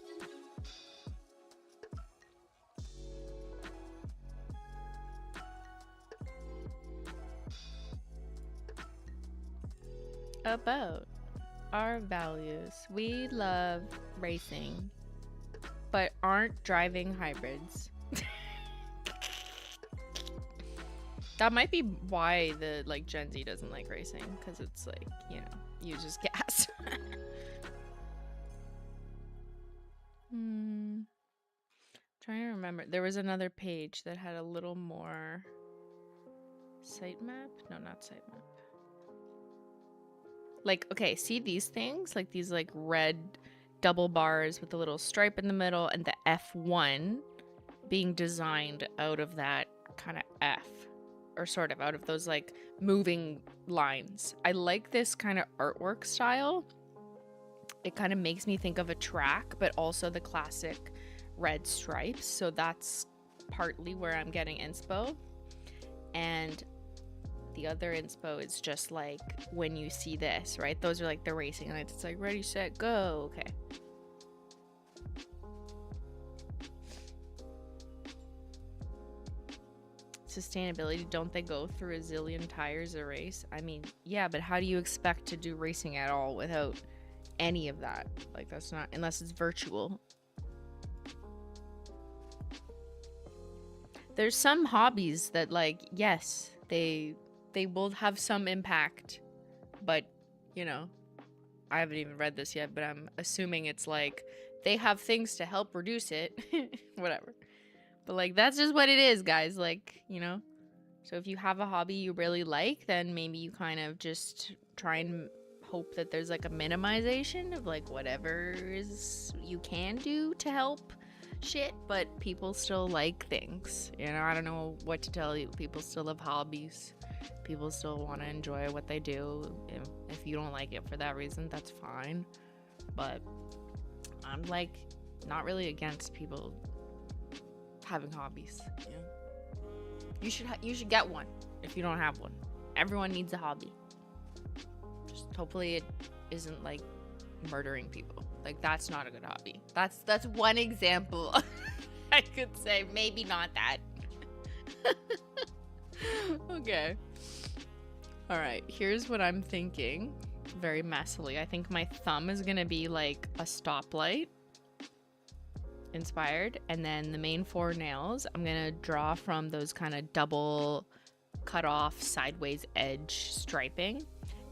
About our values. We love racing, but aren't driving hybrids. That might be why the like Gen Z doesn't like racing, because it's like, you know, uses gas. Trying to remember. There was another page that had a little more sitemap. No, not sitemap. Like, okay, see these things? Like these like red double bars with a little stripe in the middle, and the F1 being designed out of that kind of F, or sort of out of those like moving lines. I like this kind of artwork style. It kind of makes me think of a track, but also the classic red stripes. So that's partly where I'm getting inspo. And the other inspo is just like when you see this, right? Those are like the racing lights. It's like ready, set, go. Okay. sustainability, don't they go through a zillion tires a race? I mean, yeah, but how do you expect to do racing at all without any of that? Like, that's not, unless it's virtual. There's some hobbies that, like, yes, they will have some impact, but, you know, I haven't even read this yet, but I'm assuming it's like they have things to help reduce it. Whatever. But, like, that's just what it is, guys. Like, you know? So if you have a hobby you really like, then maybe you kind of just try and hope that there's, like, a minimization of, like, whatever is you can do to help shit. But people still like things. You know, I don't know what to tell you. People still have hobbies. People still want to enjoy what they do. If you don't like it for that reason, that's fine. But I'm, like, not really against people having hobbies. Yeah. You should get one if you don't have one. Everyone needs a hobby. Just hopefully it isn't like murdering people. Like, that's not a good hobby. That's one example. I could say maybe not that. Okay. All right, here's what I'm thinking. Very messily. I think my thumb is gonna be like a stoplight inspired, and then the main 4 nails I'm gonna draw from those kind of double cut off sideways edge striping,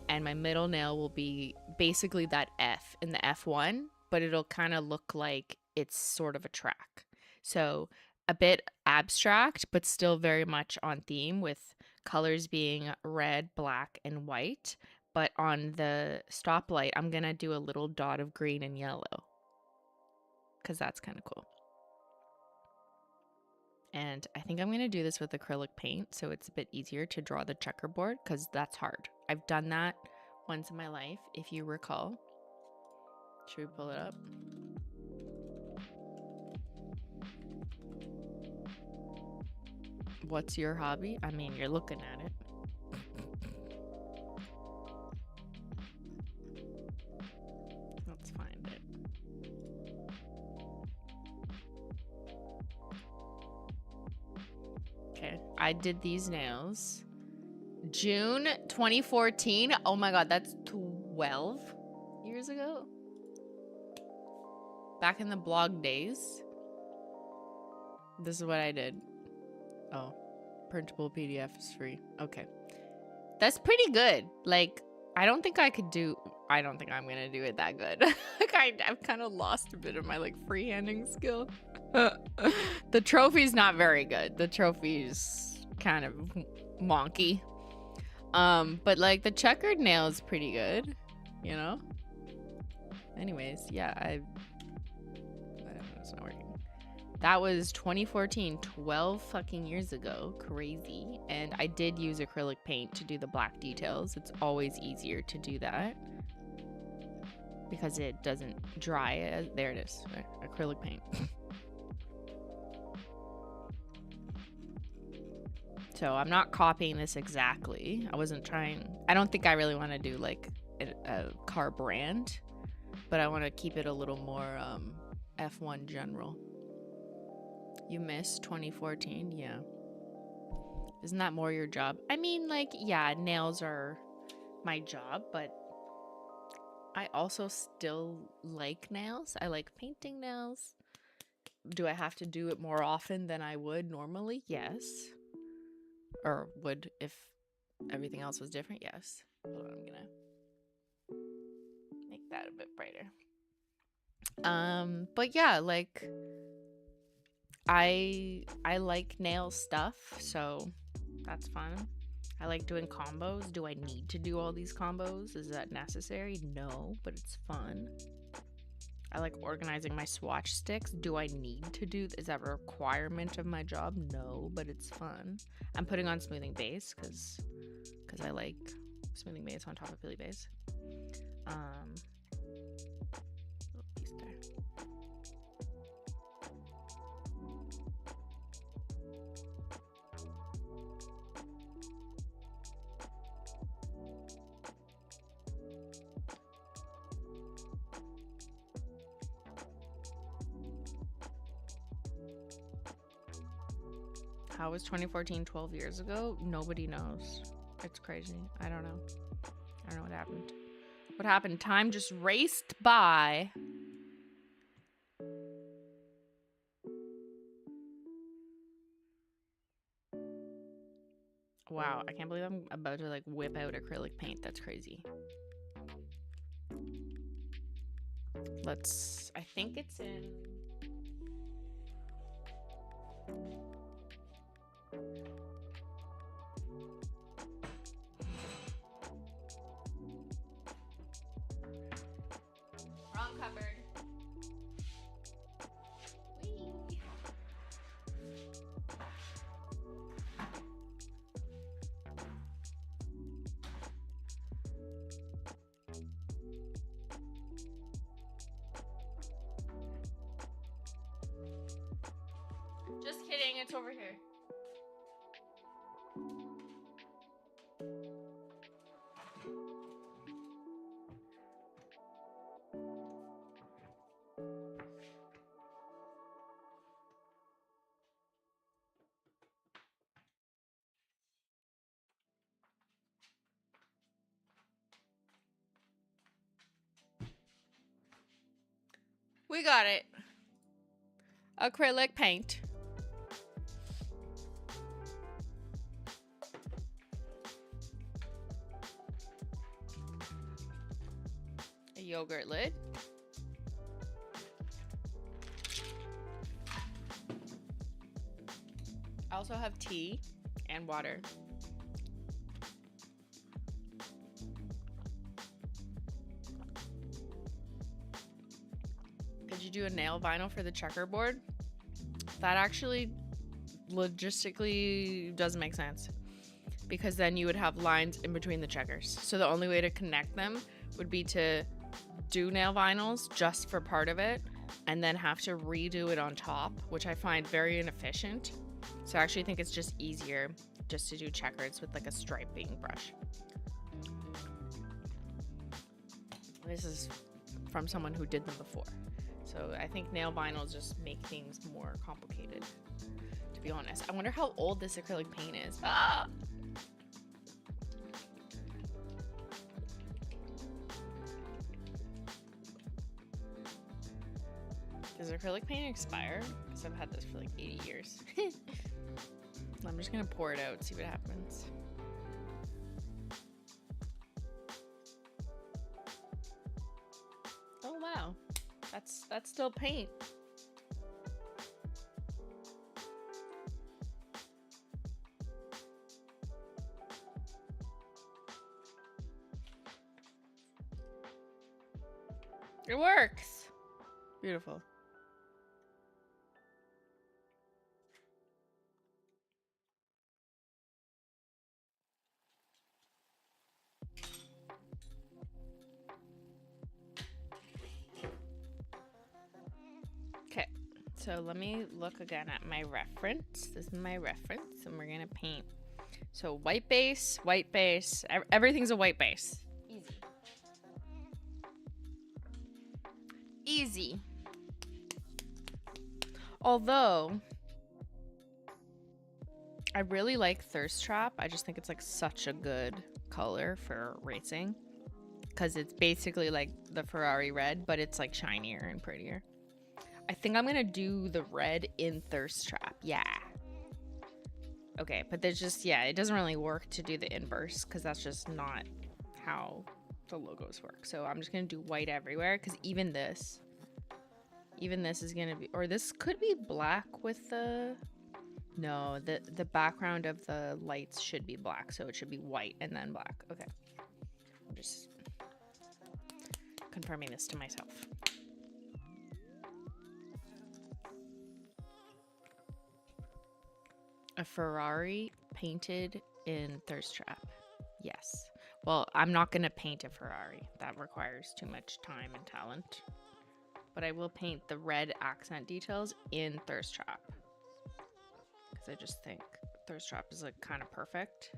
and my middle nail will be basically that F in the F1, but it'll kind of look like it's sort of a track. So a bit abstract, but still very much on theme, with colors being red, black, and white. But on the stoplight, I'm gonna do a little dot of green and yellow, because that's kind of cool. And I think I'm going to do this with acrylic paint, so it's a bit easier to draw the checkerboard, because that's hard. I've done that once in my life, if you recall. Should we pull it up? What's your hobby? I mean, you're looking at it. Let's find it. Okay, I did these nails June 2014. Oh my god, that's 12 years ago. Back in the blog days. This is what I did. Oh, printable PDF is free. Okay, that's pretty good. Like, I don't think I'm gonna do it that good. Like, I've kind of lost a bit of my, like, freehanding skill. The trophy's not very good. The trophy's kind of wonky. But, like, the checkered nail is pretty good, you know? Anyways, yeah, I don't know, it's not working. That was 2014, 12 fucking years ago. Crazy. And I did use acrylic paint to do the black details. It's always easier to do that because it doesn't dry. There it is, right? Acrylic paint. So I'm not copying this exactly. I don't think I really want to do like a car brand, but I want to keep it a little more F1 general. You missed 2014? Yeah. Isn't that more your job? I mean, like, yeah, nails are my job, but I also still like nails. I like painting nails. Do I have to do it more often than I would normally? Yes. Or would if everything else was different? Yes. Hold on, I'm gonna make that a bit brighter. But yeah, like, I like nail stuff, so that's fun. I like doing combos. Do I need to do all these combos? Is that necessary? No, but it's fun. I like organizing my swatch sticks. Do I need to do? Is that a requirement of my job? No, but it's fun. I'm putting on smoothing base because I like smoothing base on top of Billy base. How was 2014 12 years ago? Nobody knows. It's crazy. I don't know. I don't know what happened. What happened? Time just raced by. Wow, I can't believe I'm about to like whip out acrylic paint. That's crazy. Let's, I think it's in. Wrong cupboard. Whee. Just kidding, it's over here. We got it. Acrylic paint. A yogurt lid. I also have tea and water. Did you do a nail vinyl for the checkerboard? That actually logistically doesn't make sense, because then you would have lines in between the checkers. So the only way to connect them would be to do nail vinyls just for part of it and then have to redo it on top, which I find very inefficient. So I actually think it's just easier just to do checkers with like a striping brush. This is from someone who did them before. So I think nail vinyls just make things more complicated, to be honest. I wonder how old this acrylic paint is. Ah! Does acrylic paint expire? Because I've had this for like 80 years. I'm just gonna pour it out, see what happens. Oh wow, that's still paint. It works. Beautiful. Okay, so let me look again at my reference. This is my reference, and we're gonna paint. So white base, everything's a white base. Easy. Easy. Although, I really like Thirst Trap. I just think it's like such a good color for racing, because it's basically like the Ferrari red, but it's like shinier and prettier. I think I'm gonna do the red in Thirst Trap. Yeah. Okay, but there's just, yeah, it doesn't really work to do the inverse, because that's just not how the logos work. So I'm just gonna do white everywhere, because even this is gonna be, or this could be black with the, no, the background of the lights should be black, so it should be white and then black. Okay, I'm just confirming this to myself. A Ferrari painted in Thirst Trap. Yes. Well, I'm not going to paint a Ferrari. That requires too much time and talent. But I will paint the red accent details in Thirst Trap, because I just think Thirst Trap is like kind of perfect.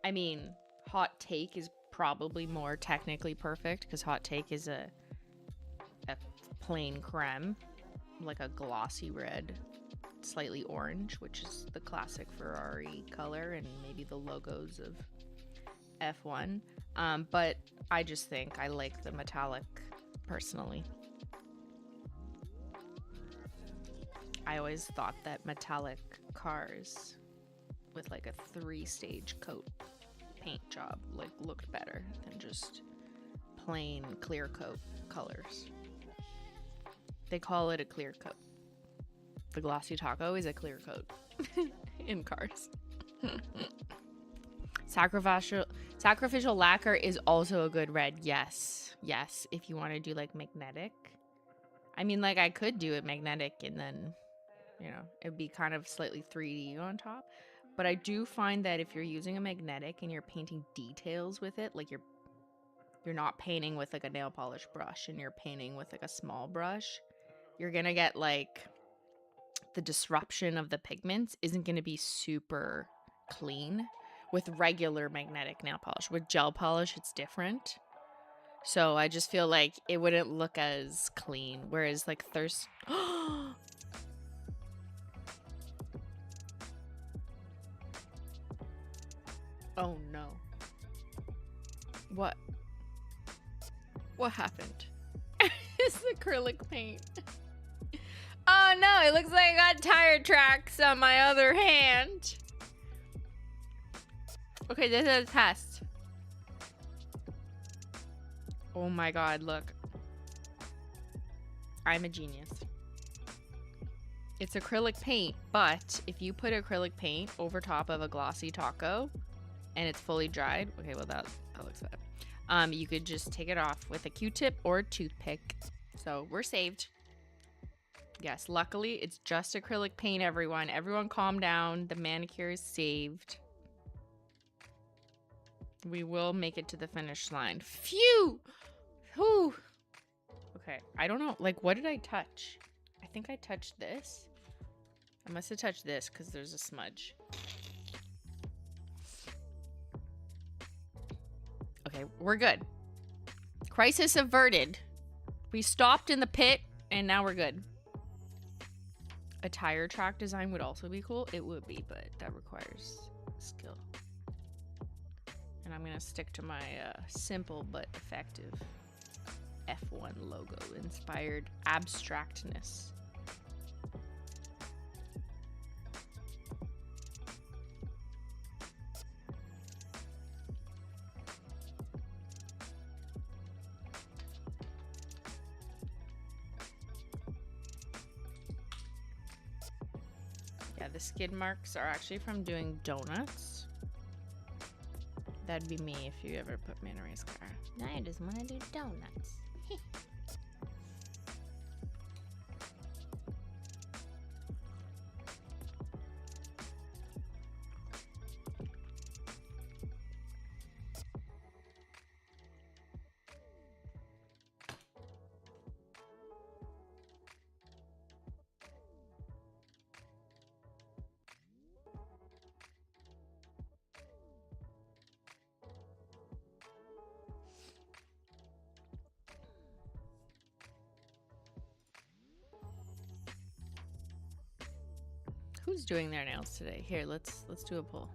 I mean, Hot Take is probably more technically perfect, because Hot Take is a plain creme, like a glossy red slightly orange, which is the classic Ferrari color and maybe the logos of F1. But I just think I like the metallic personally. I always thought that metallic cars with like a 3-stage coat paint job like looked better than just plain clear coat colors. They call it a clear coat. The Glossy Taco is a clear coat in cars. Sacrificial lacquer is also a good red. Yes. Yes. If you want to do like magnetic. I mean, like I could do it magnetic and then, you know, it'd be kind of slightly 3D on top. But I do find that if you're using a magnetic and you're painting details with it, like you're not painting with like a nail polish brush and you're painting with like a small brush, you're going to get like the disruption of the pigments isn't going to be super clean with regular magnetic nail polish. With gel polish, it's different. So I just feel like it wouldn't look as clean. Whereas like thirst. Oh no. What? What happened? It's acrylic paint. Oh no, it looks like I got tire tracks on my other hand. Okay, this is a test. Oh my god, look. I'm a genius. It's acrylic paint, but if you put acrylic paint over top of a Glossy Taco and it's fully dried, okay, well that looks bad. You could just take it off with a Q-tip or a toothpick. So we're saved. Yes, luckily it's just acrylic paint, everyone. Everyone calm down. The manicure is saved. We will make it to the finish line. Phew! Whew! Okay, I don't know. Like, what did I touch? I think I touched this. I must have touched this because there's a smudge. Okay, we're good. Crisis averted. We stopped in the pit and now we're good. A tire track design would also be cool. It would be, but that requires skill. And I'm gonna stick to my simple but effective F1 logo inspired abstractness. Yeah, the skid marks are actually from doing donuts. That'd be me if you ever put me in a race car. Now I just want to do donuts. Who's doing their nails today? Here, let's do a poll.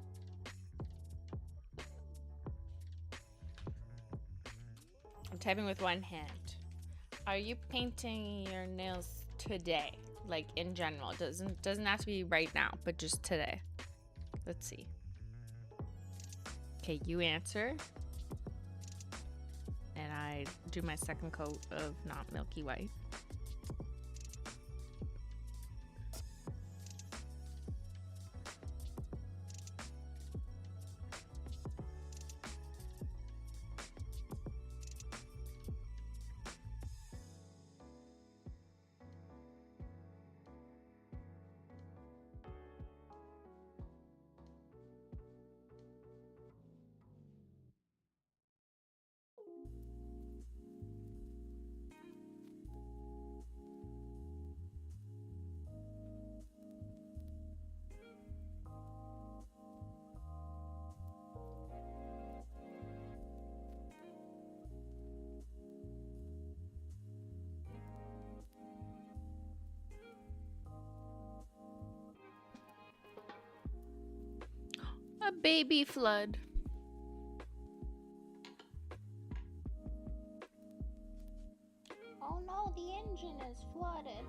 I'm typing with one hand. Are you painting your nails today? Like in general. Doesn't have to be right now, but just today. Let's see. Okay, you answer. And I do my second coat of Not Milky White. A baby flood. Oh no, the engine is flooded.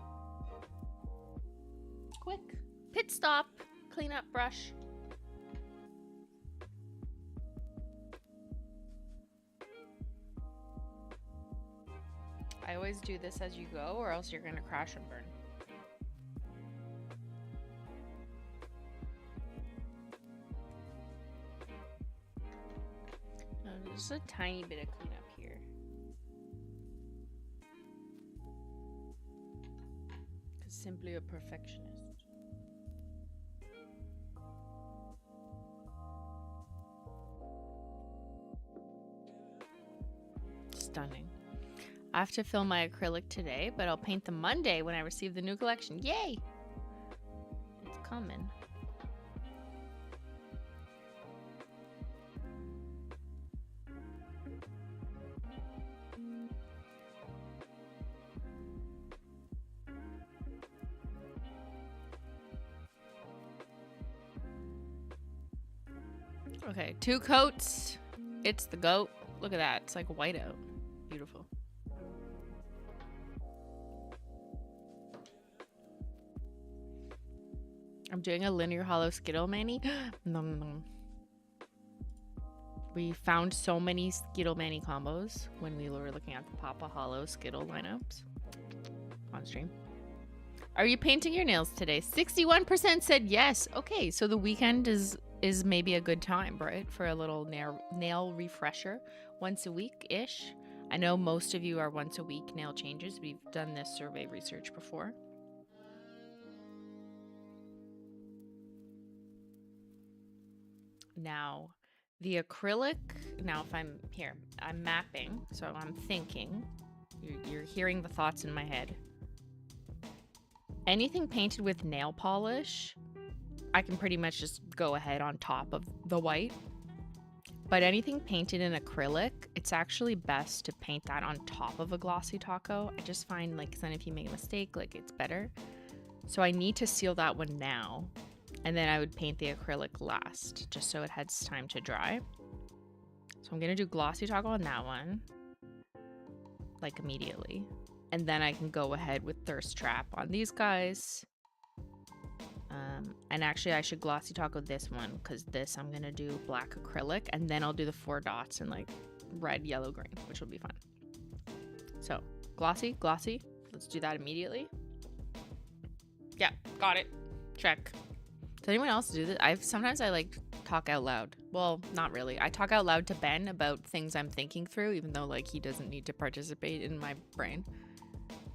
Quick, pit stop, clean up brush. I always do this as you go, or else you're gonna crash and burn. Just a tiny bit of cleanup here. Simply a perfectionist. Stunning. I have to fill my acrylic today, but I'll paint them Monday when I receive the new collection. Yay! It's coming. Okay, 2 coats. It's the goat. Look at that. It's like white out. Beautiful. I'm doing a linear hollow Skittle mani. Nom nom. We found so many Skittle mani combos when we were looking at the Papa Hollow Skittle lineups on stream. Are you painting your nails today? 61% said yes. Okay, so the weekend is maybe a good time, right? For a little nail refresher once a week-ish. I know most of you are once a week nail changes. We've done this survey research before. Now, the acrylic, now if I'm here, I'm mapping, so I'm thinking. You're hearing the thoughts in my head. Anything painted with nail polish, I can pretty much just go ahead on top of the white. But anything painted in acrylic, it's actually best to paint that on top of a Glossy Taco. I just find, like, then if you make a mistake, like, it's better. So I need to seal that one now. And then I would paint the acrylic last, just so it has time to dry. So I'm going to do Glossy Taco on that one, like, immediately. And then I can go ahead with Thirst Trap on these guys. And actually, I should Glossy Taco this one, because this I'm going to do black acrylic. And then I'll do the 4 dots in, like, red, yellow, green, which will be fun. So, glossy, glossy. Let's do that immediately. Yeah, got it. Check. Does anyone else do this? Sometimes I like talk out loud. Well, not really. I talk out loud to Ben about things I'm thinking through, even though, like, he doesn't need to participate in my brain.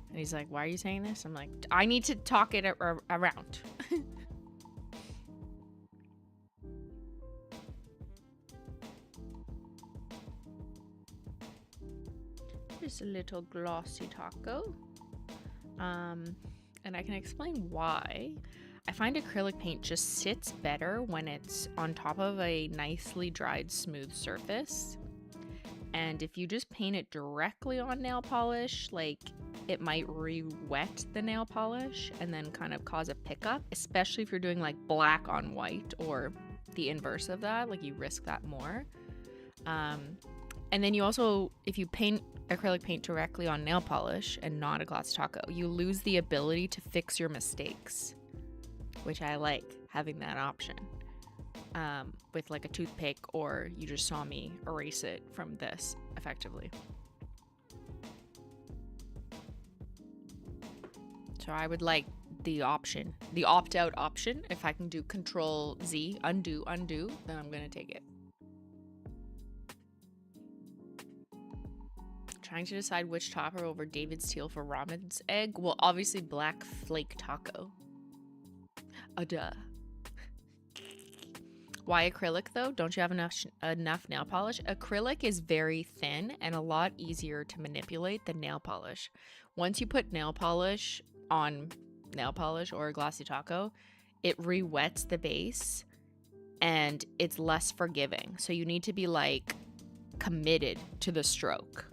And he's like, why are you saying this? I'm like, I need to talk it around. Just a little Glossy Taco. And I can explain why. I find acrylic paint just sits better when it's on top of a nicely dried smooth surface. And if you just paint it directly on nail polish, like, it might re-wet the nail polish and then kind of cause a pickup, especially if you're doing like black on white or the inverse of that, like you risk that more. And then you also, if you paint acrylic paint directly on nail polish and not a Glossy Taco, you lose the ability to fix your mistakes, which I like having that option with like a toothpick, or you just saw me erase it from this effectively. So I would like the option, the opt-out option. If I can do Control Z, undo, then I'm gonna take it. Trying to decide which topper over David's teal for Ramen's egg. Well, obviously black flake taco. Duh. Why acrylic though? Don't you have enough nail polish? Acrylic is very thin and a lot easier to manipulate than nail polish. Once you put nail polish on nail polish or a Glossy Taco, it re-wets the base and it's less forgiving. So you need to be like committed to the stroke.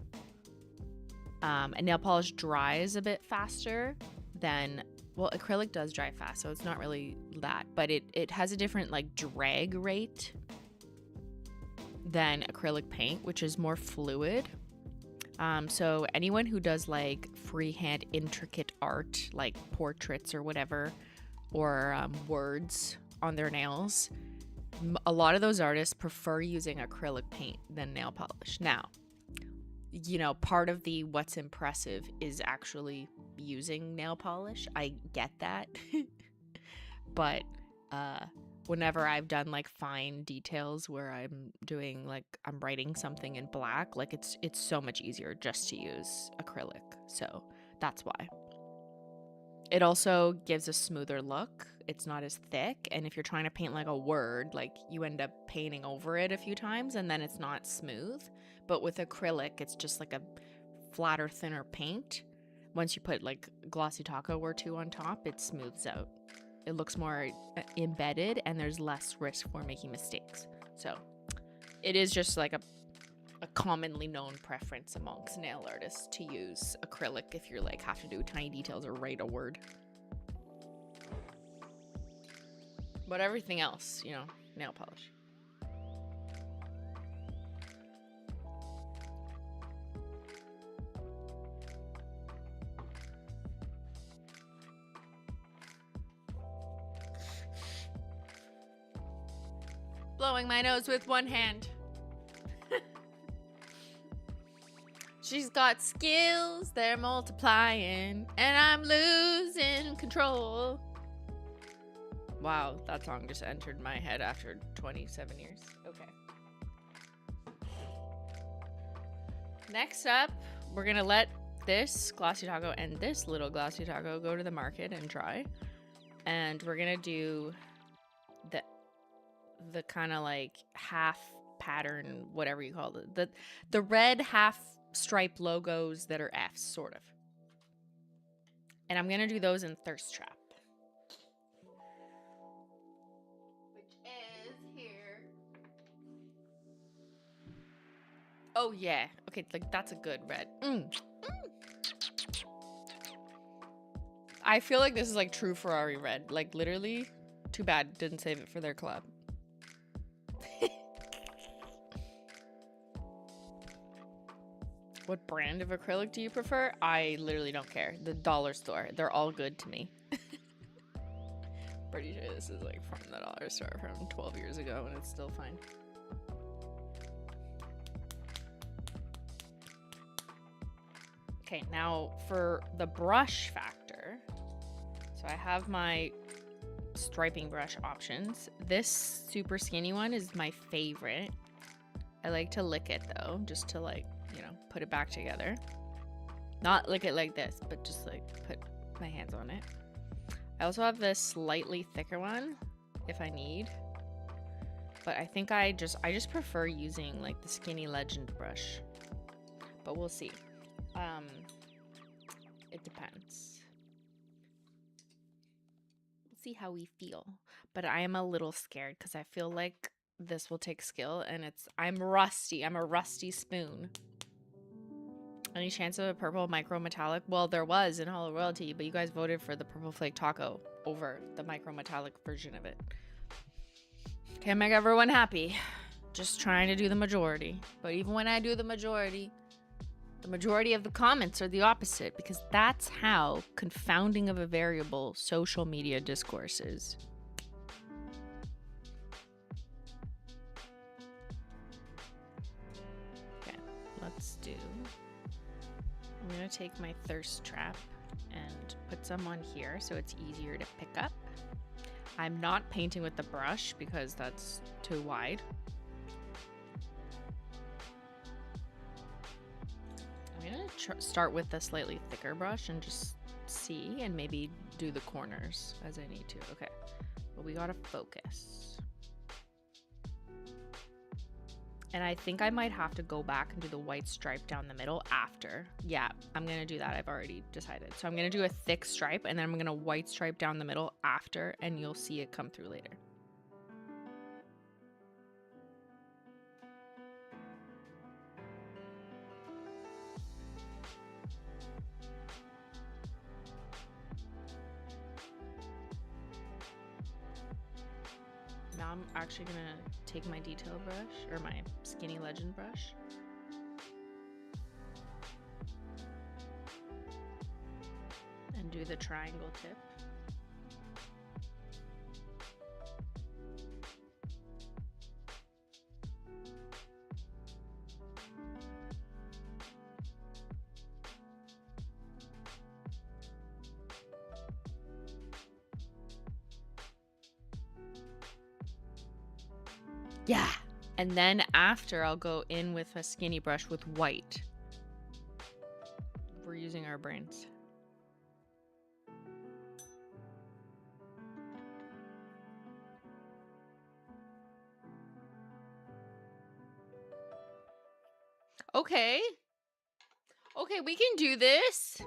And nail polish dries a bit faster than well, acrylic does dry fast, so it's not really that, but it has a different like drag rate than acrylic paint, which is more fluid. So anyone who does like freehand intricate art, like portraits or whatever, or words on their nails, a lot of those artists prefer using acrylic paint than nail polish. Now, you know, part of the what's impressive is actually using nail polish. I get that. But whenever I've done like fine details where I'm doing like I'm writing something in black, like it's so much easier just to use acrylic. So that's why. It also gives a smoother look. It's not as thick, and if you're trying to paint like a word, like you end up painting over it a few times and then it's not smooth. But with acrylic, it's just like a flatter, thinner paint. Once you put like Glossy Taco or two on top, it smooths out. It looks more embedded and there's less risk for making mistakes. So it is just like a commonly known preference amongst nail artists to use acrylic if you're like have to do tiny details or write a word. But everything else, you know, nail polish. Blowing my nose with one hand. She's got skills, they're multiplying, and I'm losing control. Wow, that song just entered my head after 27 years. Okay. Next up, we're gonna let this Glossy Taco and this little Glossy Taco go to the market and dry. And we're gonna do the kind of like half pattern, whatever you call it. The red half stripe logos that are F's, sort of. And I'm gonna do those in Thirst Trap. Which is here. Oh yeah. Okay, like that's a good red. I feel like this is like true Ferrari red. Like literally, too bad didn't save it for their collab. What brand of acrylic do you prefer? I literally don't care. The dollar store. They're all good to me. Pretty sure this is like from the dollar store from 12 years ago and it's still fine. Okay, now for the brush factor. So I have my striping brush options. This super skinny one is my favorite. I like to lick it though, just to like, you know, put it back together. Not lick it like this, but just like put my hands on it. I also have this slightly thicker one if I need. But I think I just prefer using like the skinny legend brush. But we'll see. It depends. We'll see how we feel. But I am a little scared because I feel like this will take skill and I'm rusty. I'm a rusty spoon. Any chance of a purple micro metallic? Well, there was in Hollow Royalty, but you guys voted for the purple flake taco over the micro metallic version of it. Can't make everyone happy. Just trying to do the majority. But even when I do the majority of the comments are the opposite, because that's how confounding of a variable social media discourse is. Okay, let's do... I'm going to take my thirst trap and put some on here so it's easier to pick up. I'm not painting with the brush because that's too wide. I'm going to start with the slightly thicker brush and just see and maybe do the corners as I need to. Okay, but we got to focus. And I think I might have to go back and do the white stripe down the middle after. Yeah, I'm going to do that. I've already decided. So I'm going to do a thick stripe and then I'm going to white stripe down the middle after, and you'll see it come through later. I'm actually gonna take my detail brush, or my Skinny Legend brush. And do the triangle tip. Yeah. And then after, I'll go in with a skinny brush with white. We're using our brains. Okay. Okay, we can do this.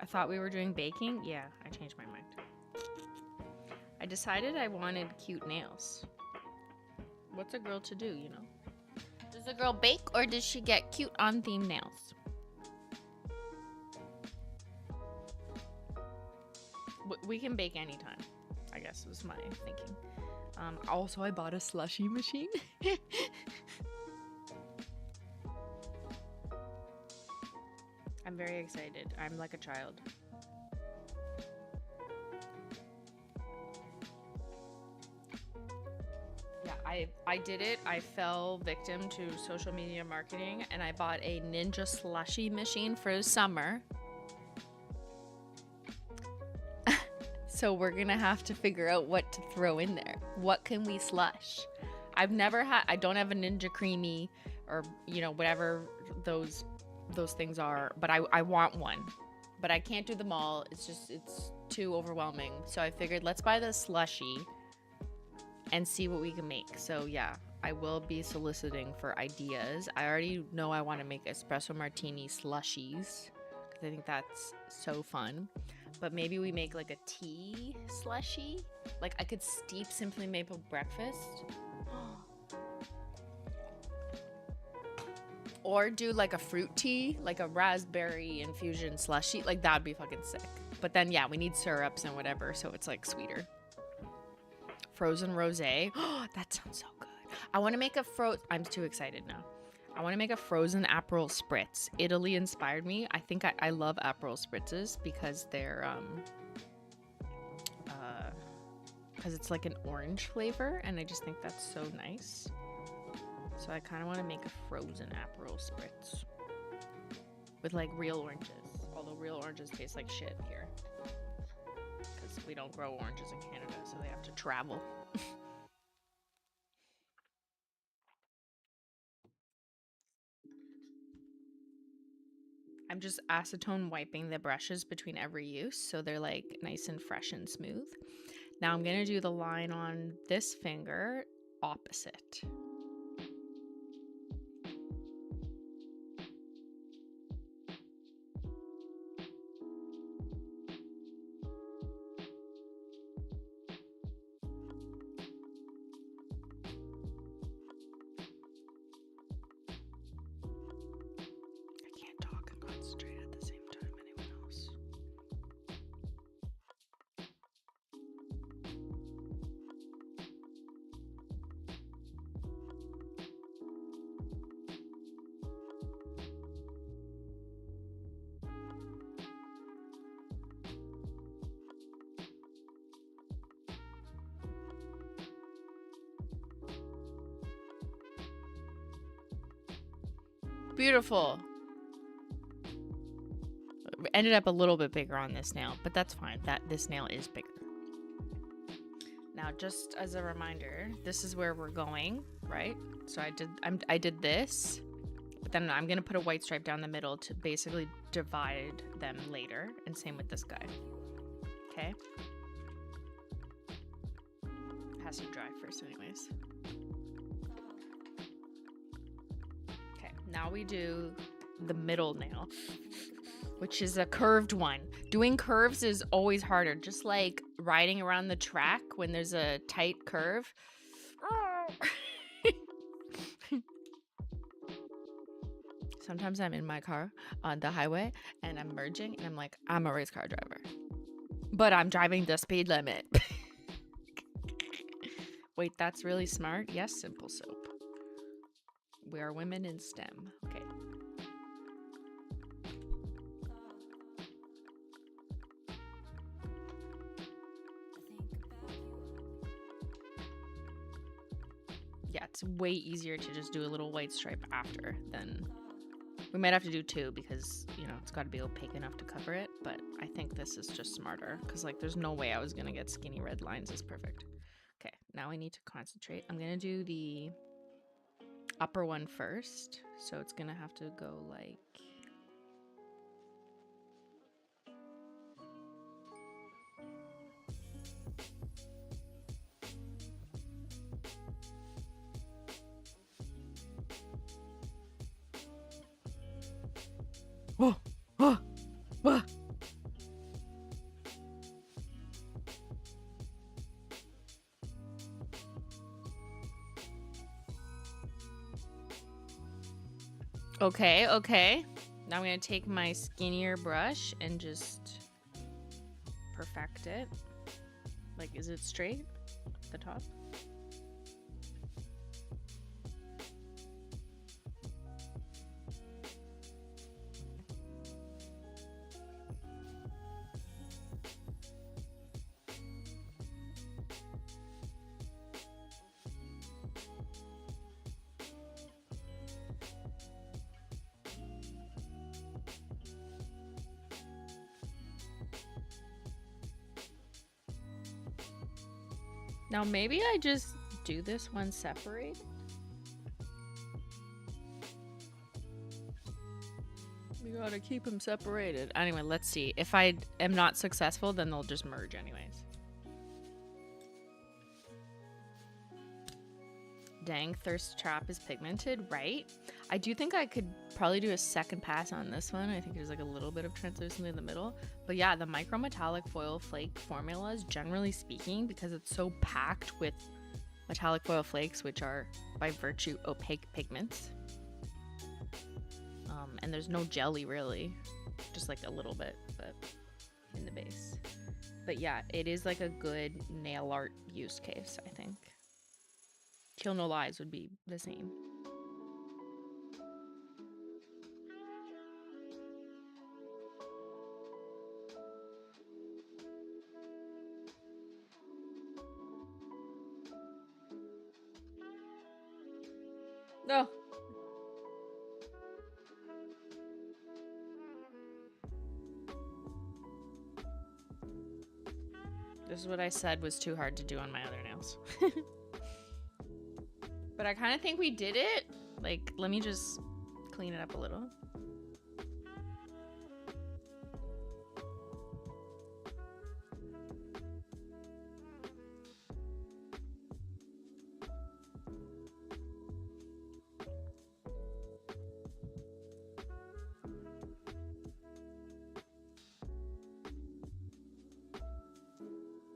I thought we were doing baking. Yeah, I changed my mind. I decided I wanted cute nails. What's a girl to do, you know? Does a girl bake or does she get cute on theme nails? We can bake anytime, I guess was my thinking. Also, I bought a slushy machine. I'm very excited. I'm like a child. Yeah, I did it. I fell victim to social media marketing and I bought a Ninja slushy machine for summer. So we're gonna have to figure out what to throw in there. What can we slush? I don't have a Ninja Creamy or, you know, whatever those things are, but I want one. But I can't do them all. It's too overwhelming. So I figured let's buy the slushy and see what we can make. So yeah, I will be soliciting for ideas. I already know I want to make espresso martini slushies because I think that's so fun. But maybe we make like a tea slushy. Like I could steep Simply Maple breakfast. Or do like a fruit tea, like a raspberry infusion slushy. Like that'd be fucking sick. But then yeah, we need syrups and whatever, so it's like sweeter. Frozen rosé. Oh, that sounds so good. I want to make I'm too excited now. I want to make a frozen Aperol spritz. Italy inspired me. I think I love Aperol spritzes because they're because it's like an orange flavor and I just think that's so nice. So I kind of want to make a frozen Aperol spritz with like real oranges. Although real oranges taste like shit here because we don't grow oranges in Canada, so they have to travel. I'm just acetone wiping the brushes between every use so they're like nice and fresh and smooth. Now I'm gonna do the line on this finger opposite. Beautiful. Ended up a little bit bigger on this nail, but that's fine. This nail is bigger. Now, just as a reminder, this is where we're going, right? So I did this, but then I'm gonna put a white stripe down the middle to basically divide them later, and same with this guy. Okay. It has to dry first, anyways. Now we do the middle nail, which is a curved one. Doing curves is always harder, just like riding around the track when there's a tight curve. Sometimes I'm in my car on the highway and I'm merging and I'm like, I'm a race car driver, but I'm driving the speed limit. Wait, that's really smart. Yes, Simple Soap. We are women in STEM. Okay. Yeah, it's way easier to just do a little white stripe after than... We might have to do 2 because, you know, it's got to be opaque enough to cover it. But I think this is just smarter because, like, there's no way I was going to get skinny red lines as perfect. Okay, now I need to concentrate. I'm going to do the upper one first. So it's going to have to go like... Oh, oh, oh. Okay, okay. Now I'm going to take my skinnier brush and just perfect it. Like, is it straight at the top? Now maybe I just do this one separate. We gotta keep them separated. Anyway, let's see. If I am not successful, then they'll just merge anyways. Dang, Thirst Trap is pigmented, right? I do think I could probably do a second pass on this one. I think there's like a little bit of translucent in the middle. But yeah, the micro metallic foil flake formulas, generally speaking, because it's so packed with metallic foil flakes, which are by virtue opaque pigments. And there's no jelly really, just like a little bit, but in the base. But yeah, it is like a good nail art use case, I think. Kill No Lies would be the same. No. This is what I said was too hard to do on my other nails. But I kind of think we did it. Like, let me just clean it up a little.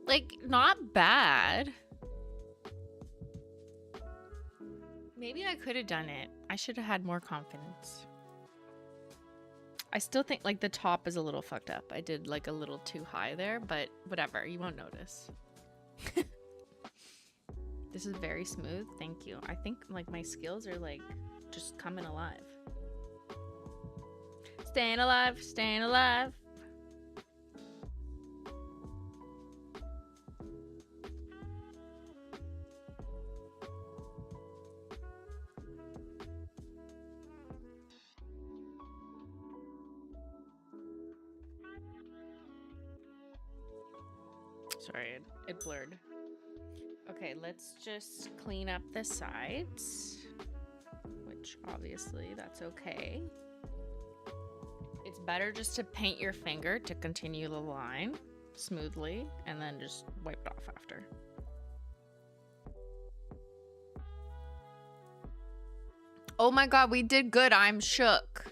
Like, not bad. Maybe I could have done it. I should have had more confidence. I still think, like, the top is a little fucked up. I did, like, a little too high there, but whatever. You won't notice. This is very smooth. Thank you. I think, like, my skills are, like, just coming alive. Staying alive. Staying alive. Sorry, it blurred. Okay, let's just clean up the sides, which obviously that's okay. It's better just to paint your finger to continue the line smoothly and then just wipe it off after. Oh my god, we did good. I'm shook.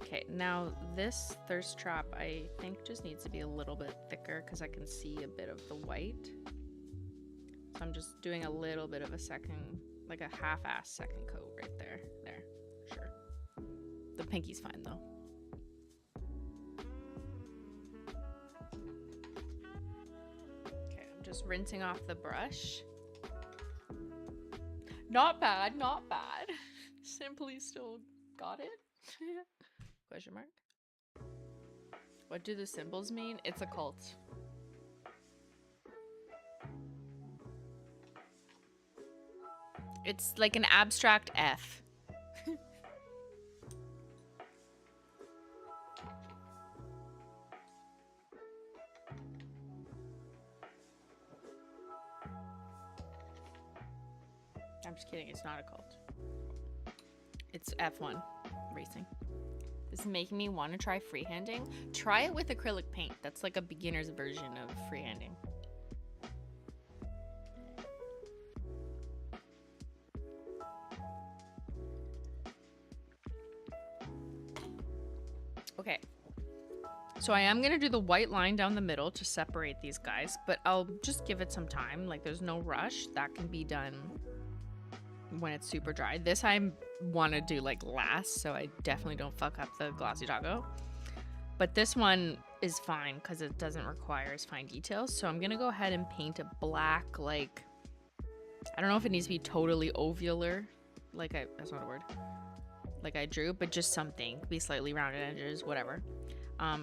Okay, now this Thirst Trap I think just needs to be a little bit thicker because I can see a bit of the white. So I'm just doing a little bit of a second, like a half-ass second coat right there. There, sure. The pinky's fine though. Just rinsing off the brush. Not bad, not bad. Simply still got it? Question mark. What do the symbols mean? It's a cult. It's like an abstract F. I'm just kidding, it's not a cult. It's F1 racing. This is making me want to try freehanding. Try it with acrylic paint. That's like a beginner's version of freehanding. Okay. So I am going to do the white line down the middle to separate these guys, but I'll just give it some time. Like, there's no rush. That can be done when it's super dry. This I want to do like last, so I definitely don't fuck up the Glossy Taco. But this one is fine because it doesn't require as fine details. So I'm gonna go ahead and paint a black, like, I don't know if it needs to be totally ovular, like that's not a word, like I drew, but just something, be slightly rounded edges, whatever,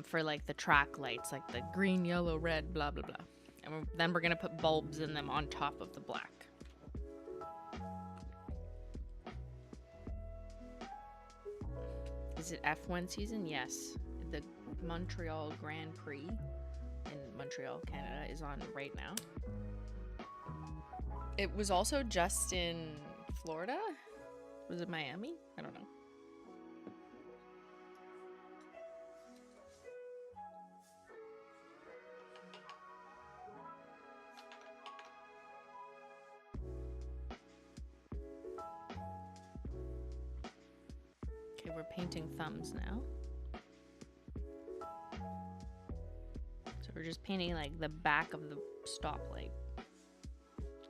for like the track lights, like the green, yellow, red, blah blah blah. And then we're gonna put bulbs in them on top of the black. Is it F1 season? Yes. The Montreal Grand Prix in Montreal, Canada is on right now. It was also just in Florida? Was it Miami? I don't know. Okay, we're painting thumbs now. So we're just painting like the back of the stoplight.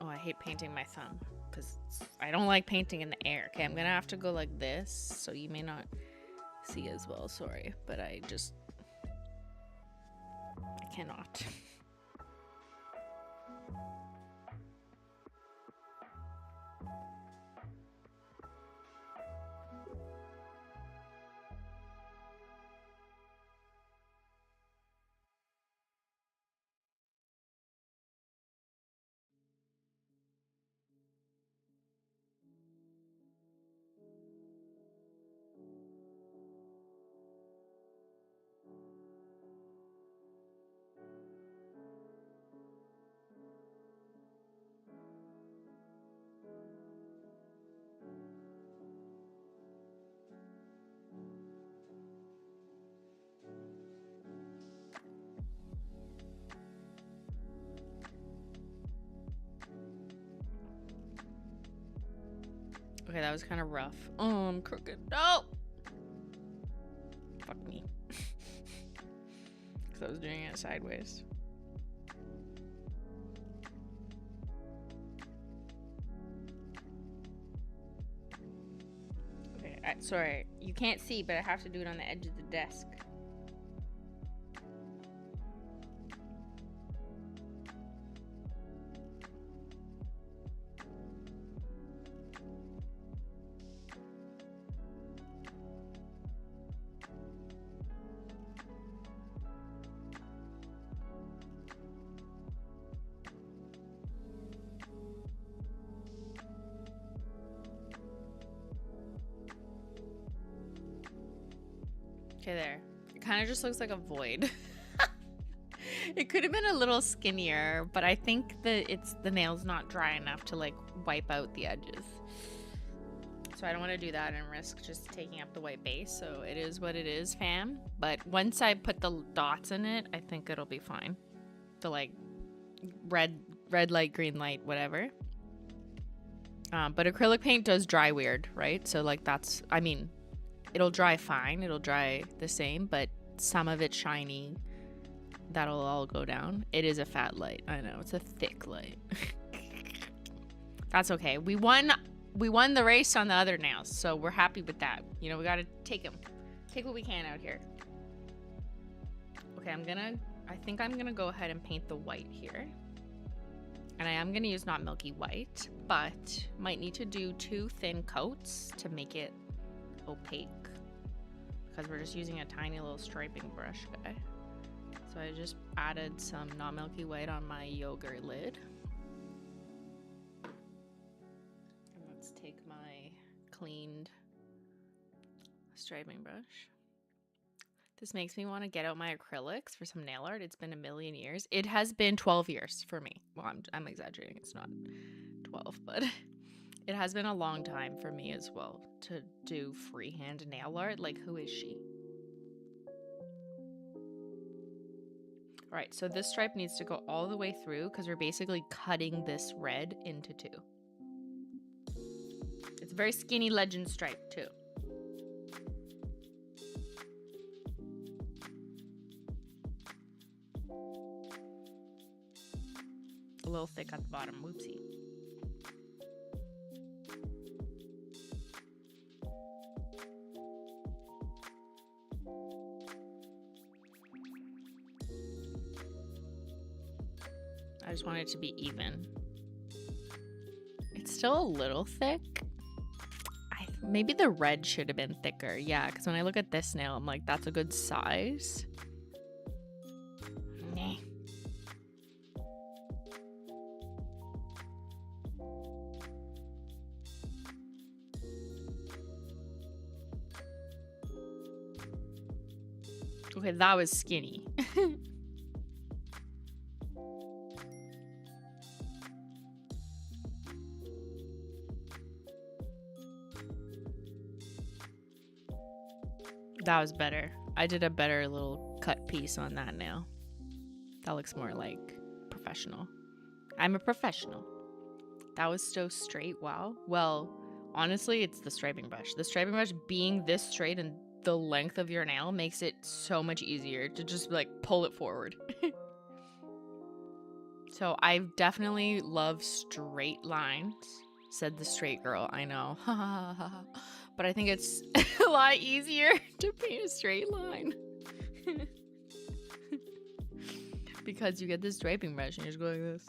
Oh, I hate painting my thumb because I don't like painting in the air. Okay, I'm gonna have to go like this, so you may not see as well, sorry, but I cannot. Okay, that was kind of rough. Oh, I'm crooked. No! Fuck me. Because I was doing it sideways. Okay, sorry. You can't see, but I have to do it on the edge of the desk. Okay, there. It kind of just looks like a void. It could have been a little skinnier, but I think that the nail's not dry enough to like wipe out the edges. So I don't want to do that and risk just taking up the white base. So it is what it is, fam. But once I put the dots in it, I think it'll be fine. The like red light, green light, whatever. But acrylic paint does dry weird, right? So like that's, I mean, it'll dry fine, it'll dry the same, but some of it's shiny. That'll all go down. It is a fat light. I know, it's a thick light. That's okay. We won the race on the other nails, so we're happy with that. You know, we gotta take what we can out here. Okay, I think I'm gonna go ahead and paint the white here. And I am going to use Not Milky White, but might need to do 2 thin coats to make it opaque. Because we're just using a tiny little striping brush guy. So I just added some Not Milky White on my yogurt lid. And let's take my cleaned striping brush. This makes me want to get out my acrylics for some nail art. It's been a million years. It has been 12 years for me. Well, I'm exaggerating. It's not 12, but it has been a long time for me as well to do freehand nail art. Like, who is she? All right, so this stripe needs to go all the way through because we're basically cutting this red into 2. It's a very skinny legend stripe too. A little thick at the bottom, whoopsie. I just want it to be even. It's still a little thick. Maybe the red should have been thicker. Yeah, because when I look at this nail, I'm like, that's a good size. Nah. Okay, that was skinny. That was better. I did a better little cut piece on that nail. That looks more like professional. I'm a professional. That was so straight. Wow. Well, honestly, it's the striping brush. The striping brush being this straight and the length of your nail makes it so much easier to just like pull it forward. So I definitely love straight lines, said the straight girl. I know. But I think it's a lot easier to paint a straight line. Because you get this striping brush and you just go like this.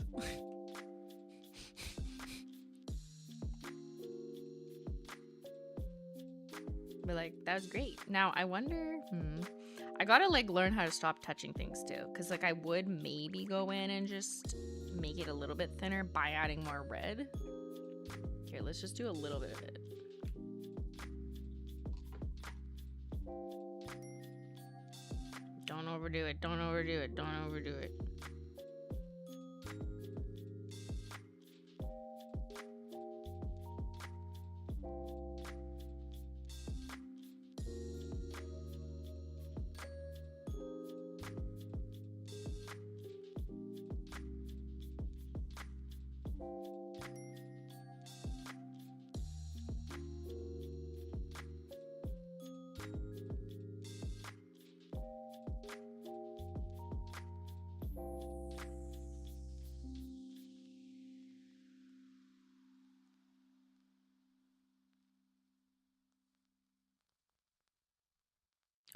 But like, that was great. Now I wonder, I gotta like learn how to stop touching things too. Cause like I would maybe go in and just make it a little bit thinner by adding more red. Here, let's just do a little bit of it. Don't overdo it, don't overdo it, don't overdo it.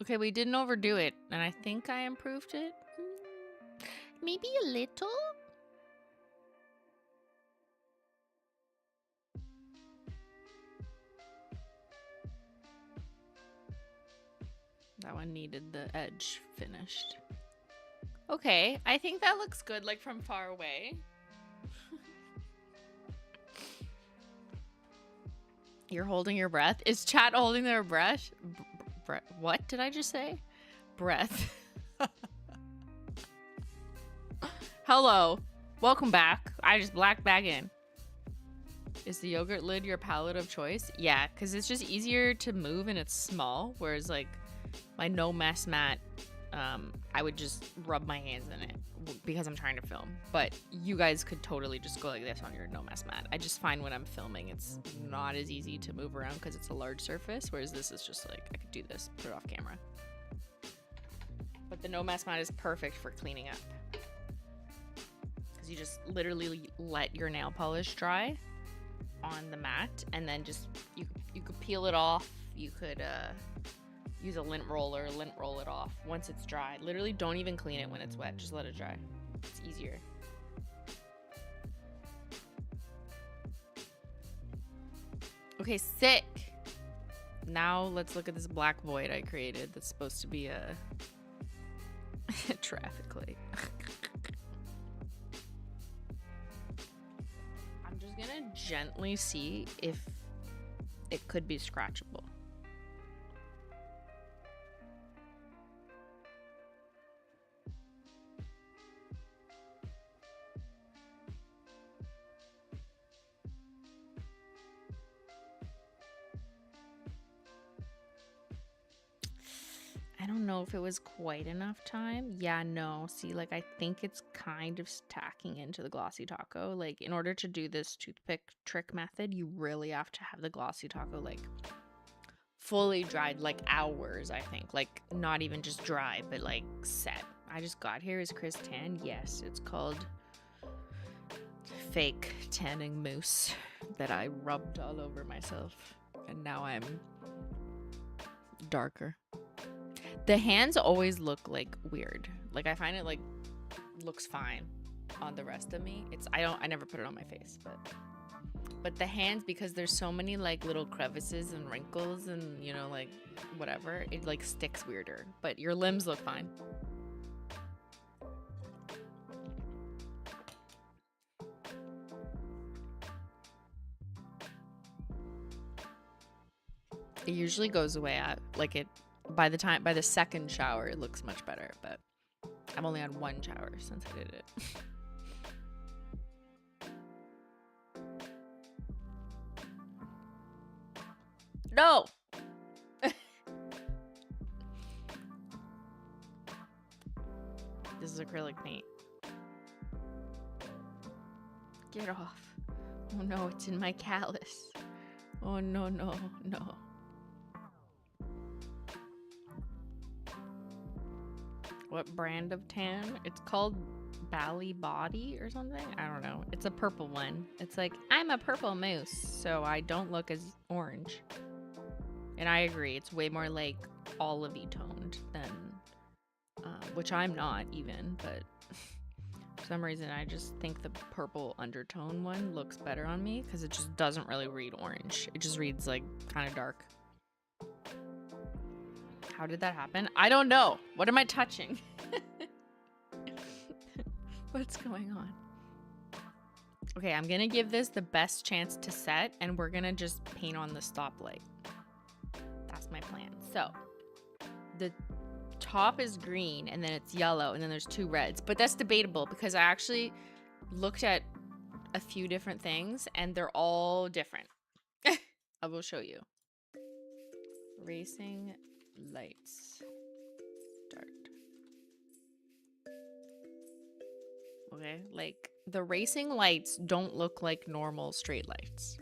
Okay, we didn't overdo it, and I think I improved it. Maybe a little? That one needed the edge finished. Okay, I think that looks good, like from far away. You're holding your breath? Is chat holding their breath? What did I just say? Breath. Hello. Welcome back. I just blacked back in. Is the yogurt lid your palette of choice? Yeah, because it's just easier to move and it's small. Whereas like my no mess mat, I would just rub my hands in it because I'm trying to film. But you guys could totally just go like this on your no mess mat. I just find when I'm filming, it's not as easy to move around because it's a large surface. Whereas this is just like, I could do this, put it off camera. But the no mess mat is perfect for cleaning up. Because you just literally let your nail polish dry on the mat. And then just, you could peel it off. You could, use a lint roller, lint roll it off once it's dry. Literally don't even clean it when it's wet, just let it dry. It's easier. Okay, sick. Now let's look at this black void I created that's supposed to be a traffic light. I'm just gonna gently see if it could be scratchable. I don't know if it was quite enough time. Yeah, no. See, like, I think it's kind of stacking into the Glossy Taco. Like, in order to do this toothpick trick method, you really have to have the Glossy Taco, like, fully dried, like, hours, I think. Like, not even just dry, but, like, set. I just got here. Is Chris tan? Yes, it's called fake tanning mousse that I rubbed all over myself. And now I'm darker. The hands always look like weird. Like, I find it like looks fine on the rest of me. I never put it on my face, but the hands, because there's so many like little crevices and wrinkles and, you know, like whatever, it like sticks weirder. But your limbs look fine. It usually goes away at like it by the second shower it looks much better, but I've only had one shower since I did it. No. This is acrylic paint. Get off. Oh no, it's in my callus. Oh no, no, no. What brand of tan? It's called Bally Body or something. I don't know. It's a purple one. It's like, I'm a purple moose, so I don't look as orange. And I agree. It's way more like olivey toned than, which I'm not even, but for some reason I just think the purple undertone one looks better on me because it just doesn't really read orange. It just reads like kind of dark. How did that happen? I don't know. What am I touching? What's going on? Okay, I'm gonna give this the best chance to set, and we're gonna just paint on the stoplight. That's my plan. So, the top is green, and then it's yellow, and then there's two reds. But that's debatable because I actually looked at a few different things, and they're all different. I will show you. Racing lights. Start. Okay, like the racing lights don't look like normal straight lights.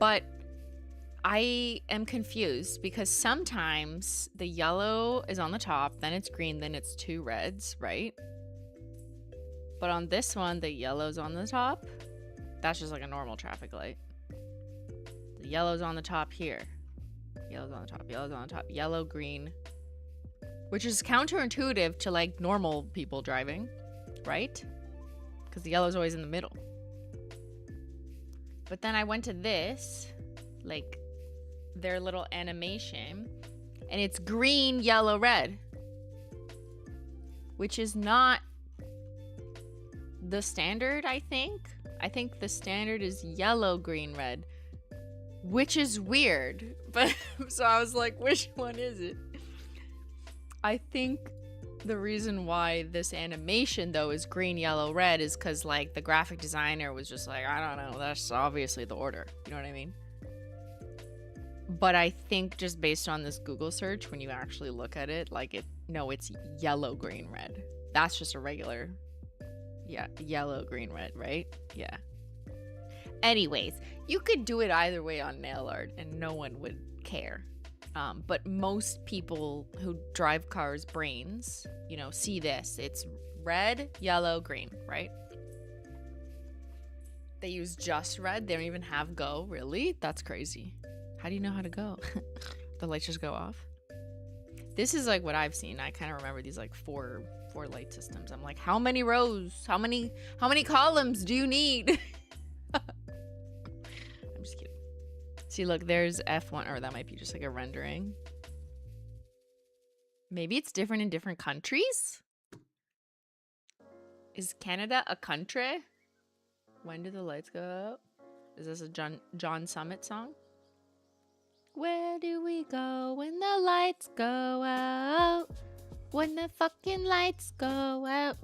But I am confused because sometimes the yellow is on the top, then it's green, then it's two reds, right? But on this one, the yellow's on the top. That's just like a normal traffic light. The yellow's on the top here. Yellow's on the top, yellow's on the top, yellow, green. Which is counterintuitive to like normal people driving, right? Because the yellow's always in the middle. But then I went to this, like their little animation, and it's green, yellow, red. Which is not the standard, I think. I think the standard is yellow, green, red. Which is weird. But so I was like, which one is it? I think the reason why this animation though is green, yellow, red is because like the graphic designer was just like, I don't know, that's obviously the order. You know what I mean? But I think just based on this Google search, when you actually look at it, like it's yellow, green, red. That's just a regular, yeah, yellow, green, red, right? Yeah. Anyways, you could do it either way on nail art and no one would care. But most people who drive cars brains, you know, see this. It's red, yellow, green, right? They use just red. They don't even have go. Really? That's crazy. How do you know how to go? The lights just go off? This is like what I've seen. I kind of remember these like four light systems. I'm like, how many rows? How many columns do you need? I'm just kidding. See, look, there's F1, or that might be just like a rendering. Maybe it's different in different countries? Is Canada a country? When do the lights go out? Is this a John Summit song? Where do we go when the lights go out? When the fucking lights go out.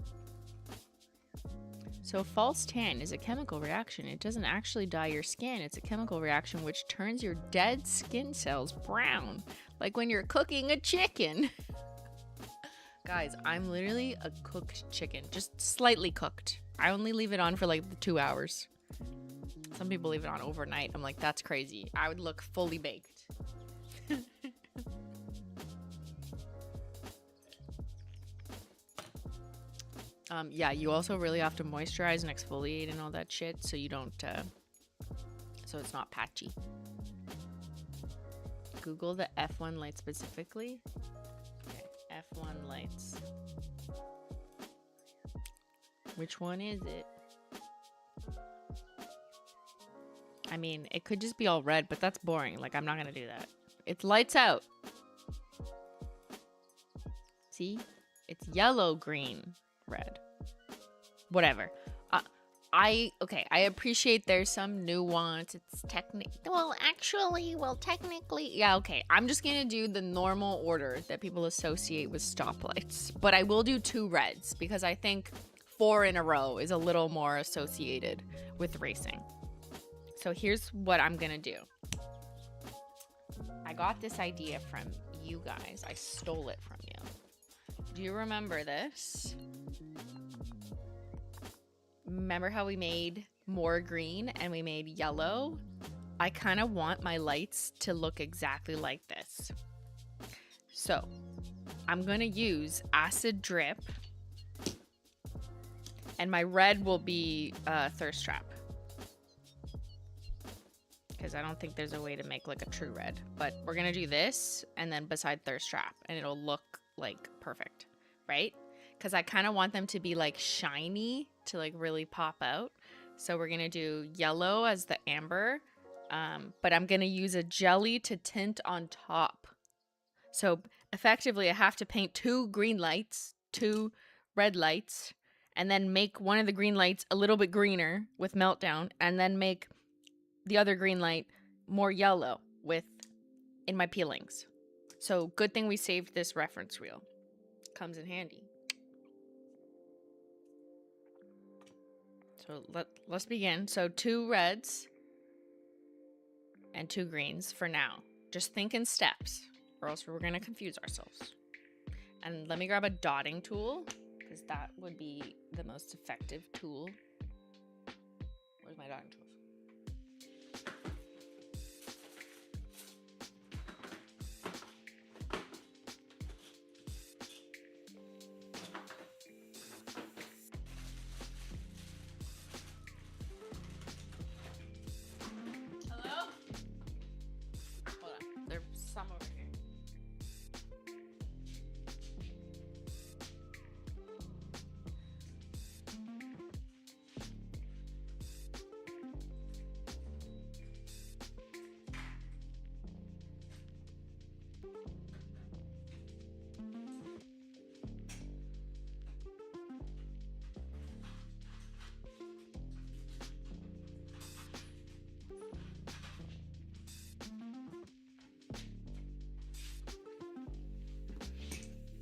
So false tan is a chemical reaction. It doesn't actually dye your skin. It's a chemical reaction which turns your dead skin cells brown. Like when you're cooking a chicken. Guys, I'm literally a cooked chicken. Just slightly cooked. I only leave it on for like 2 hours. Some people leave it on overnight. I'm like, that's crazy. I would look fully baked. Yeah, you also really have to moisturize and exfoliate and all that shit so you don't, so it's not patchy. Google the F1 light specifically. Okay, F1 lights. Which one is it? I mean, it could just be all red, but that's boring. Like, I'm not gonna do that. It's lights out. See? It's yellow, green, red. Whatever. Okay, I appreciate there's some nuance. It's technically, yeah, okay. I'm just gonna do the normal order that people associate with stoplights. But I will do 2 reds because I think 4 in a row is a little more associated with racing. So here's what I'm gonna do. I got this idea from you guys. I stole it from you. Do you remember this? Remember how we made more green and we made yellow? I kind of want my lights to look exactly like this. So I'm going to use acid drip and my red will be thirst trap. Because I don't think there's a way to make like a true red. But we're going to do this and then beside thirst trap and it'll look like perfect, right? Because I kind of want them to be like shiny to like really pop out. So we're going to do yellow as the amber, but I'm going to use a jelly to tint on top. So effectively I have to paint 2 green lights, 2 red lights, and then make one of the green lights a little bit greener with meltdown, and then make the other green light more yellow with in my peelings. So good thing we saved this reference reel. Comes in handy. So let's begin. So 2 reds and 2 greens for now. Just think in steps or else we're going to confuse ourselves. And let me grab a dotting tool because that would be the most effective tool. Where's my dotting tools? Some over here.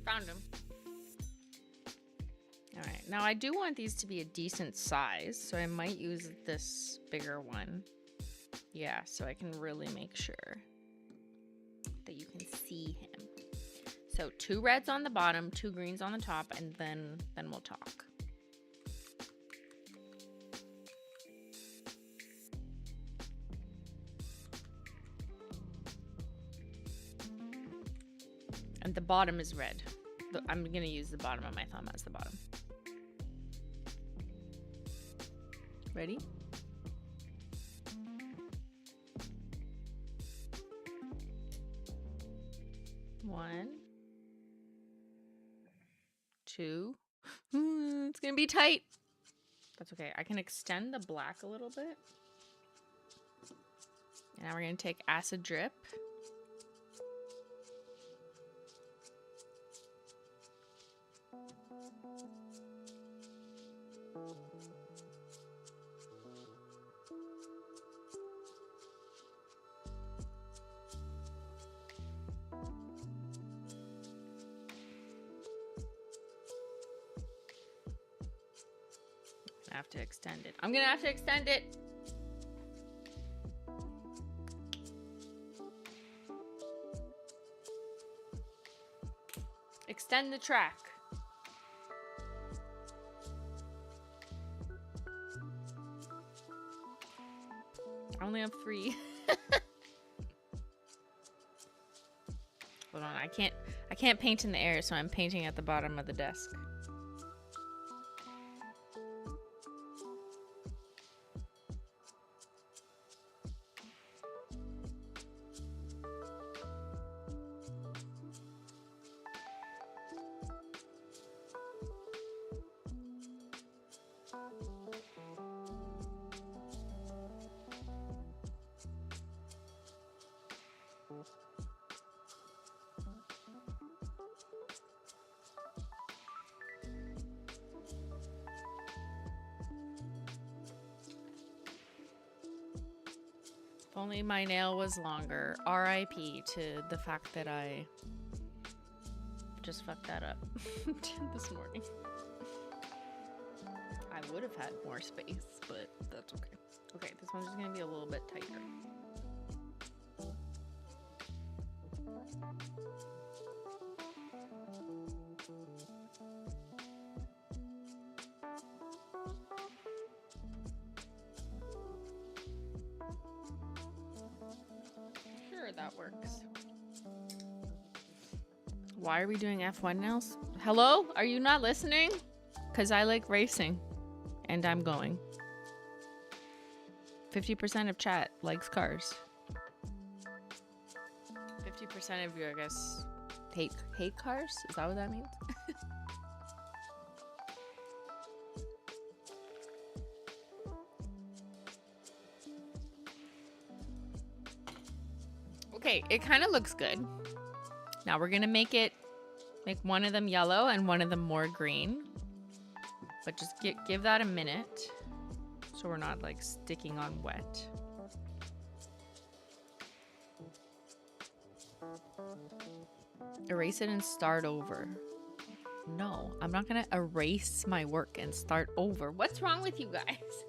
Found them. All right, now I do want these to be a decent size, so I might use this bigger one. Yeah, so I can really make sure that you can see him. So 2 reds on the bottom, 2 greens on the top, and then we'll talk. And the bottom is red. I'm gonna use the bottom of my thumb as the bottom. Ready? One, 2. It's gonna be tight. That's okay. I can extend the black a little bit. Now we're going to take acid drip. I have to extend it. I'm going to have to extend it. Extend the track. I only have 3. Hold on, I can't paint in the air, so I'm painting at the bottom of the desk. If only my nail was longer. R.I.P. to the fact that I just fucked that up this morning. I would have had more space, but that's okay. Okay, this one's just gonna be a little bit tighter. That works. Why are we doing F1 nails? Hello? Are you not listening? Because I like racing. And I'm going. 50% of chat likes cars. 50% of you, I guess, hate cars? Is that what that means? Okay, it kind of looks good. Now we're gonna make one of them yellow and one of them more green. But just give that a minute, so we're not like sticking on wet. Erase it and start over. No, I'm not gonna erase my work and start over. What's wrong with you guys?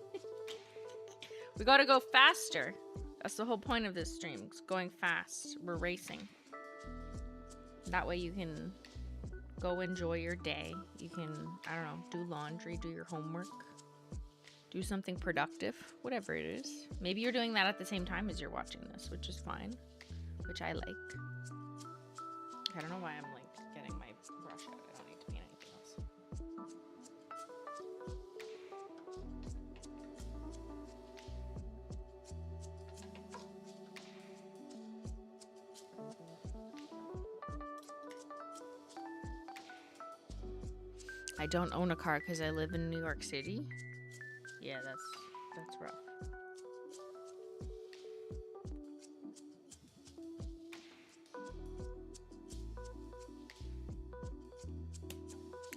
We gotta go faster. That's the whole point of this stream. It's going fast. We're racing. That way you can go enjoy your day. You can, I don't know, do laundry, do your homework, do something productive, whatever it is. Maybe you're doing that at the same time as you're watching this, which is fine, which I like. I don't know why I'm like getting my brush out. I don't need to paint anything else. I don't own a car because I live in New York City. Yeah, that's rough.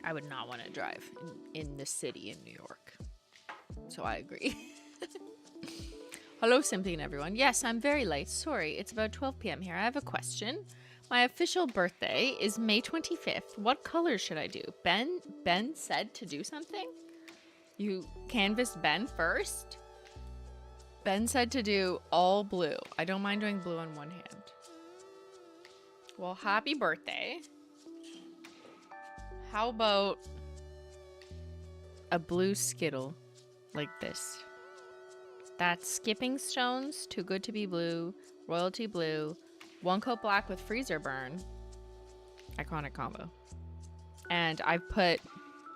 I would not want to drive in the city in New York. So I agree. Hello, Simplynailogical everyone. Yes, I'm very late. Sorry, it's about 12 p.m. here. I have a question. My official birthday is May 25th. What color should I do? Ben said to do something? You canvassed Ben first? Ben said to do all blue. I don't mind doing blue on one hand. Well, happy birthday. How about a blue Skittle like this? That's Skipping Stones, Too Good to Be Blue, Royalty Blue, One Coat Black with Freezer Burn. Iconic combo. And I've put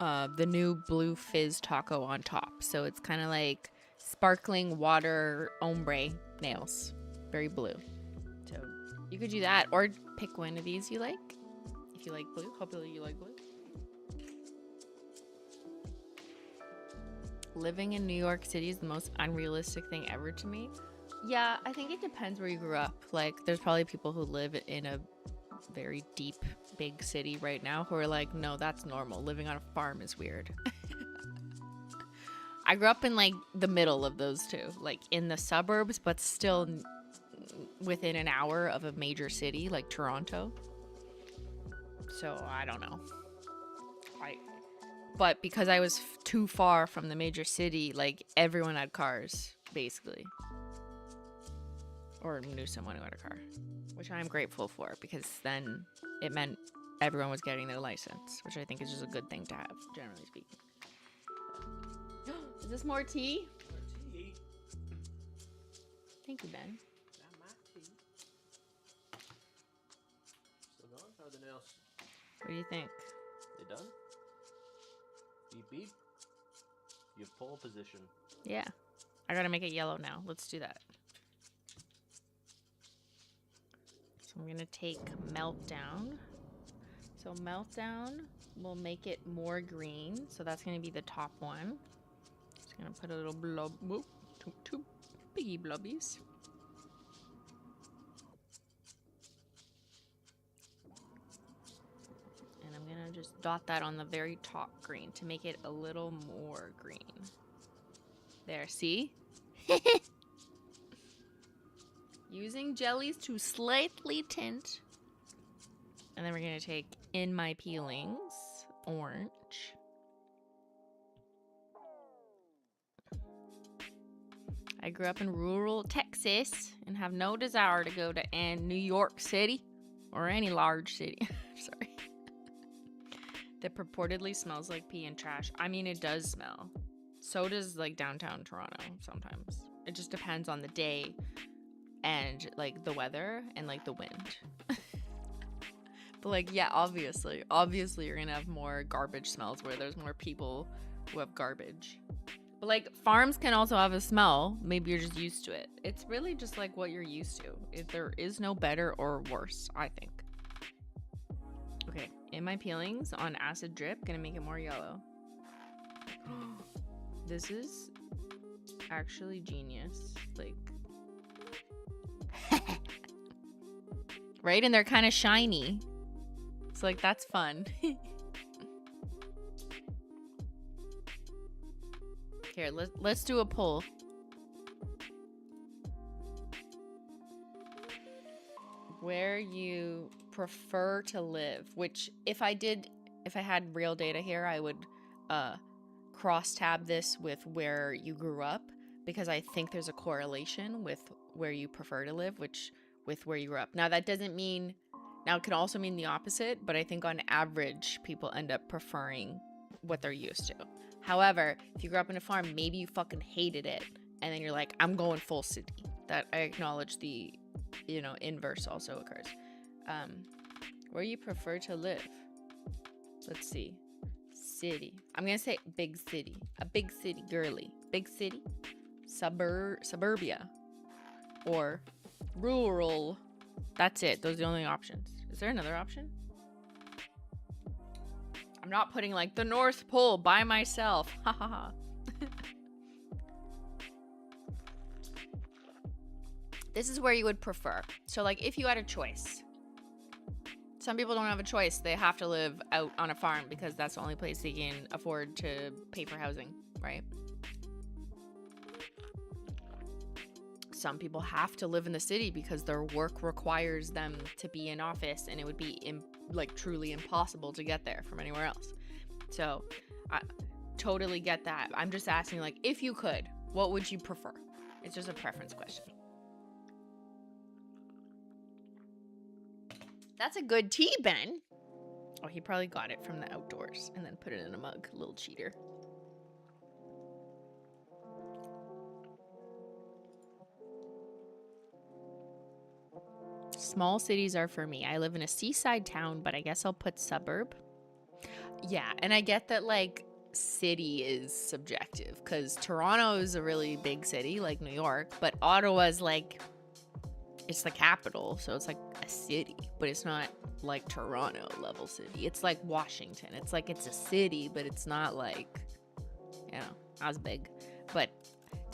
the new Blue Fizz Taco on top. So it's kind of like sparkling water ombre nails. Very blue. So you could do that or pick one of these you like. If you like blue. Hopefully you like blue. Living in New York City is the most unrealistic thing ever to me. Yeah, I think it depends where you grew up. Like, there's probably people who live in a very deep, big city right now who are like, no, that's normal. Living on a farm is weird. I grew up in like the middle of those two, like in the suburbs, but still within an hour of a major city like Toronto. So I don't know. But because I was too far from the major city, like everyone had cars, basically. Or knew someone who had a car, which I'm grateful for, because then it meant everyone was getting their license, which I think is just a good thing to have, generally speaking. Is this more tea? More tea. Thank you, Ben. Not my tea. Still going? How are the nails? What do you think? They done? Beep beep. You have pole position. Yeah. I gotta make it yellow now. Let's do that. So I'm gonna take Meltdown. So Meltdown will make it more green. So that's gonna be the top one. Just gonna put a little blob. Whoop, two biggie blubbies. And I'm gonna just dot that on the very top green to make it a little more green. There, see? Using jellies to slightly tint. And then we're gonna take In My Peelings, orange. I grew up in rural Texas and have no desire to go to New York City or any large city. Sorry. That purportedly smells like pee and trash. I mean, it does smell. So does like downtown Toronto sometimes. It just depends on the day and like the weather and like the wind. But like, yeah, obviously you're gonna have more garbage smells where there's more people who have garbage. But like, farms can also have a smell. Maybe you're just used to it. It's really just like what you're used to. There is no better or worse, I think. Okay, In My Peelings on acid drip, gonna make it more yellow. This is actually genius. Like, right? And they're kind of shiny. So like, that's fun. Here, let's do a poll. Where you prefer to live, which if I had real data here, I would cross tab this with where you grew up, because I think there's a correlation with where you prefer to live, with where you grew up. Now that doesn't mean, now it can also mean the opposite, but I think on average people end up preferring what they're used to. However, if you grew up in a farm, maybe you fucking hated it, and then you're like, I'm going full city. That I acknowledge the, inverse also occurs. Where you prefer to live? Let's see. City. I'm gonna say big city. A big city girly. Big city. Suburbia. Or rural. That's it. Those are the only options. Is there another option? I'm not putting like the North Pole by myself. Ha ha ha. This is where you would prefer. So like, if you had a choice. Some people don't have a choice. They have to live out on a farm because that's the only place they can afford to pay for housing, right? Some people have to live in the city because their work requires them to be in office, and it would be truly impossible to get there from anywhere else. So I totally get that. I'm just asking, like, if you could, what would you prefer? It's just a preference question. That's a good tea, Ben. Oh, he probably got it from the outdoors and then put it in a mug. Little cheater. Small cities are for me. I live in a seaside town, but I guess I'll put suburb. Yeah, and I get that, like, city is subjective because Toronto is a really big city, like New York, but Ottawa's like, it's the capital, so it's like a city, but it's not like Toronto level city. It's like Washington. It's like, it's a city, but it's not like, as big. But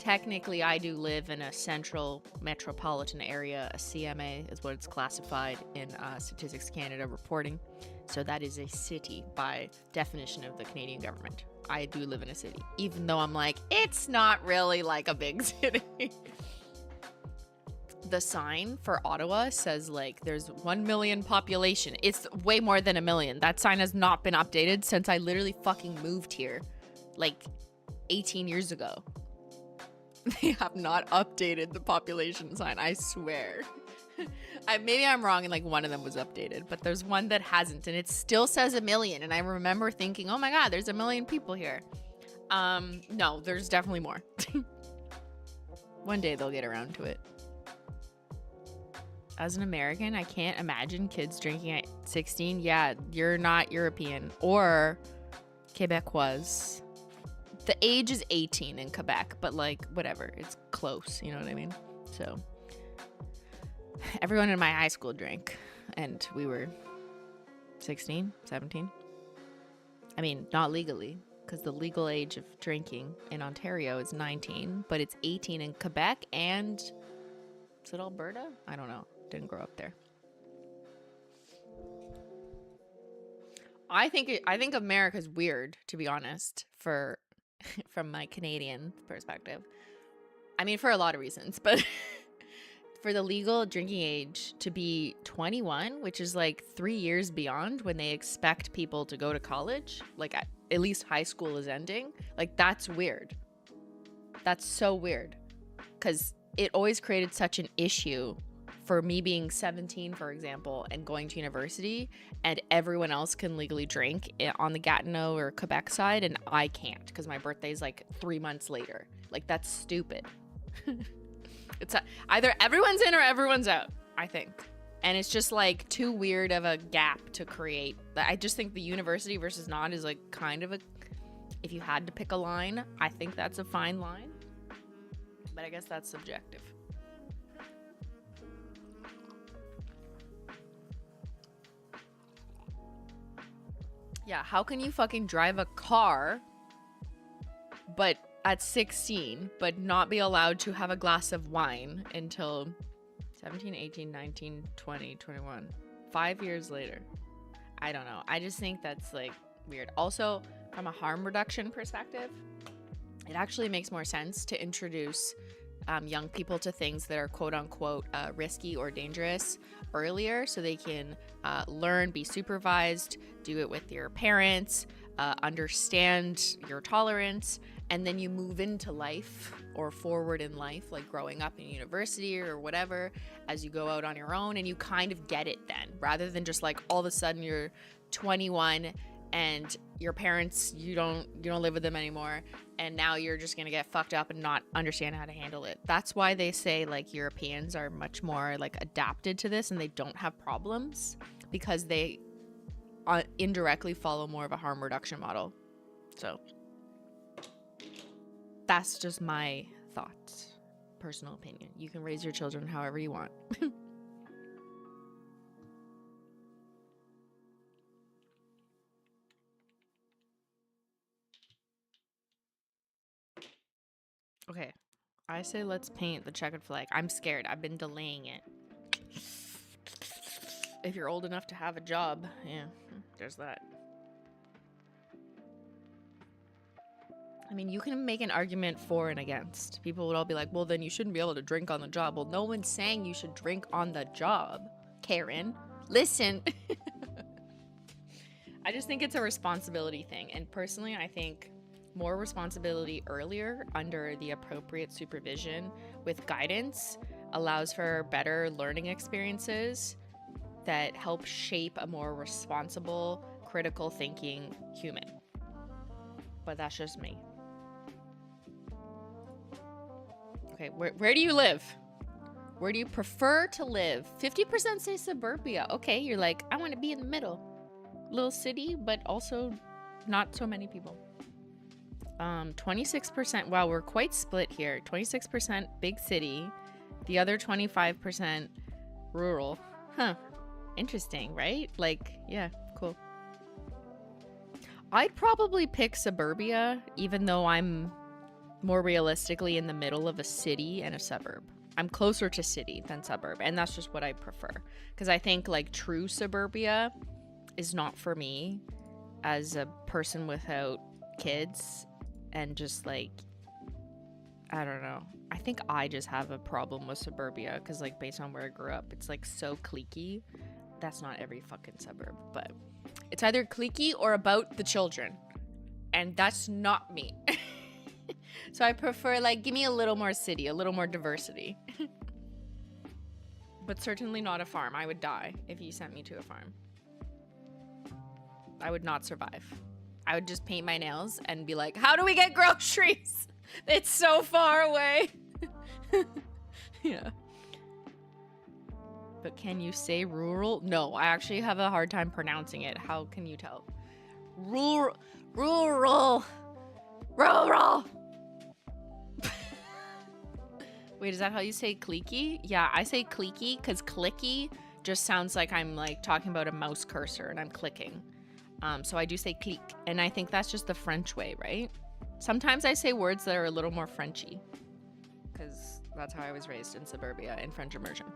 technically I do live in a central metropolitan area. A CMA is what it's classified in Statistics Canada reporting. So that is a city by definition of the Canadian government. I do live in a city, even though I'm like, it's not really like a big city. The sign for Ottawa says like there's 1 million population. It's way more than 1 million. That sign has not been updated since I literally fucking moved here like 18 years ago. They have not updated the population sign, I swear. Maybe I'm wrong and like one of them was updated, but there's one that hasn't and it still says 1 million. And I remember thinking, oh my God, there's 1 million people here. No, there's definitely more. One day they'll get around to it. As an American, I can't imagine kids drinking at 16. Yeah, you're not European or Quebecois. The age is 18 in Quebec, but like whatever, it's close, you know what I mean? So everyone in my high school drank and we were 16, 17. I mean, not legally, because the legal age of drinking in Ontario is 19, but it's 18 in Quebec and is it Alberta? I don't know. Didn't grow up there. I think America's weird, to be honest, from my Canadian perspective. I mean, for a lot of reasons, but for the legal drinking age to be 21, which is like 3 years beyond when they expect people to go to college, like at least high school is ending, like that's weird. That's so weird because it always created such an issue for me being 17, for example, and going to university, and everyone else can legally drink on the Gatineau or Quebec side, and I can't because my birthday is like 3 months later. Like, that's stupid. It's either everyone's in or everyone's out, I think. And it's just like too weird of a gap to create. I just think the university versus not is like kind of a, if you had to pick a line, I think that's a fine line. But I guess that's subjective. Yeah, how can you fucking drive a car but at 16 but not be allowed to have a glass of wine until 17, 18, 19, 20, 21. 5 years later. I don't know. I just think that's like weird. Also, from a harm reduction perspective, it actually makes more sense to introduce young people to things that are quote unquote risky or dangerous earlier so they can learn, be supervised, do it with your parents, understand your tolerance, and then you move into life or forward in life, like growing up in university or whatever, as you go out on your own and you kind of get it then, rather than just like all of a sudden you're 21 and your parents, you don't live with them anymore, and now you're just gonna get fucked up and not understand how to handle it. That's why they say like Europeans are much more like adapted to this and they don't have problems, because they indirectly follow more of a harm reduction model. So that's just my thoughts, personal opinion. You can raise your children however you want. Okay, I say let's paint the checkered flag. I'm scared. I've been delaying it. If you're old enough to have a job, yeah, there's that. I mean, you can make an argument for and against. People would all be like, well, then you shouldn't be able to drink on the job. Well, no one's saying you should drink on the job, Karen. Listen. I just think it's a responsibility thing. And personally, I think more responsibility earlier under the appropriate supervision with guidance allows for better learning experiences that help shape a more responsible, critical thinking human. But that's just me. Okay, where do you live? Where do you prefer to live? 50% say suburbia. Okay, you're like, I want to be in the middle. Little city, but also not so many people. 26%, wow, we're quite split here. 26% big city, the other 25% rural. Huh, interesting, right? Like, yeah, cool. I'd probably pick suburbia, even though I'm more realistically in the middle of a city and a suburb. I'm closer to city than suburb, and that's just what I prefer. Because I think like true suburbia is not for me as a person without kids, and just like, I don't know. I think I just have a problem with suburbia because like based on where I grew up, it's like so cliquey. That's not every fucking suburb, but it's either cliquey or about the children, and that's not me. So I prefer like, give me a little more city, a little more diversity. But certainly not a farm. I would die if you sent me to a farm. I would not survive. I would just paint my nails and be like, how do we get groceries? It's so far away. Yeah. But can you say rural? No, I actually have a hard time pronouncing it. How can you tell? Rural. Wait, is that how you say cliquey? Yeah, I say cliquey because clicky just sounds like I'm like talking about a mouse cursor and I'm clicking. So I do say clique, and I think that's just the French way, right? Sometimes I say words that are a little more Frenchy because that's how I was raised in suburbia in French immersion.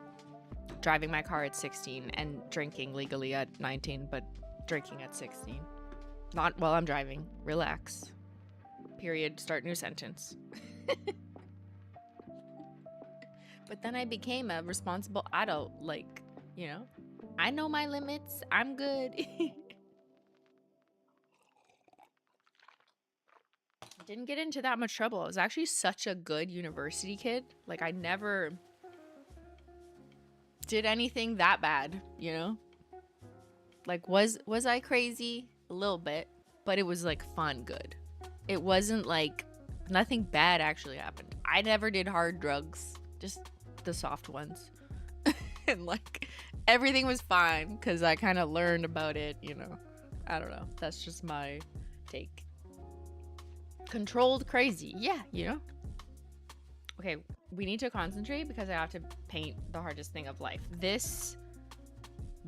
Driving my car at 16 and drinking legally at 19, but drinking at 16. Not while I'm driving. Relax. Period. Start new sentence. But then I became a responsible adult, like, you know, I know my limits. I'm good. Didn't get into that much trouble. I was actually such a good university kid. Like, I never did anything that bad, you know? Like, was I crazy? A little bit, but it was like fun good. It wasn't like, nothing bad actually happened. I never did hard drugs, just the soft ones. And like, everything was fine because I kind of learned about it, you know? I don't know. That's just my take. Controlled crazy. Yeah, you know? Okay, we need to concentrate because I have to paint the hardest thing of life. This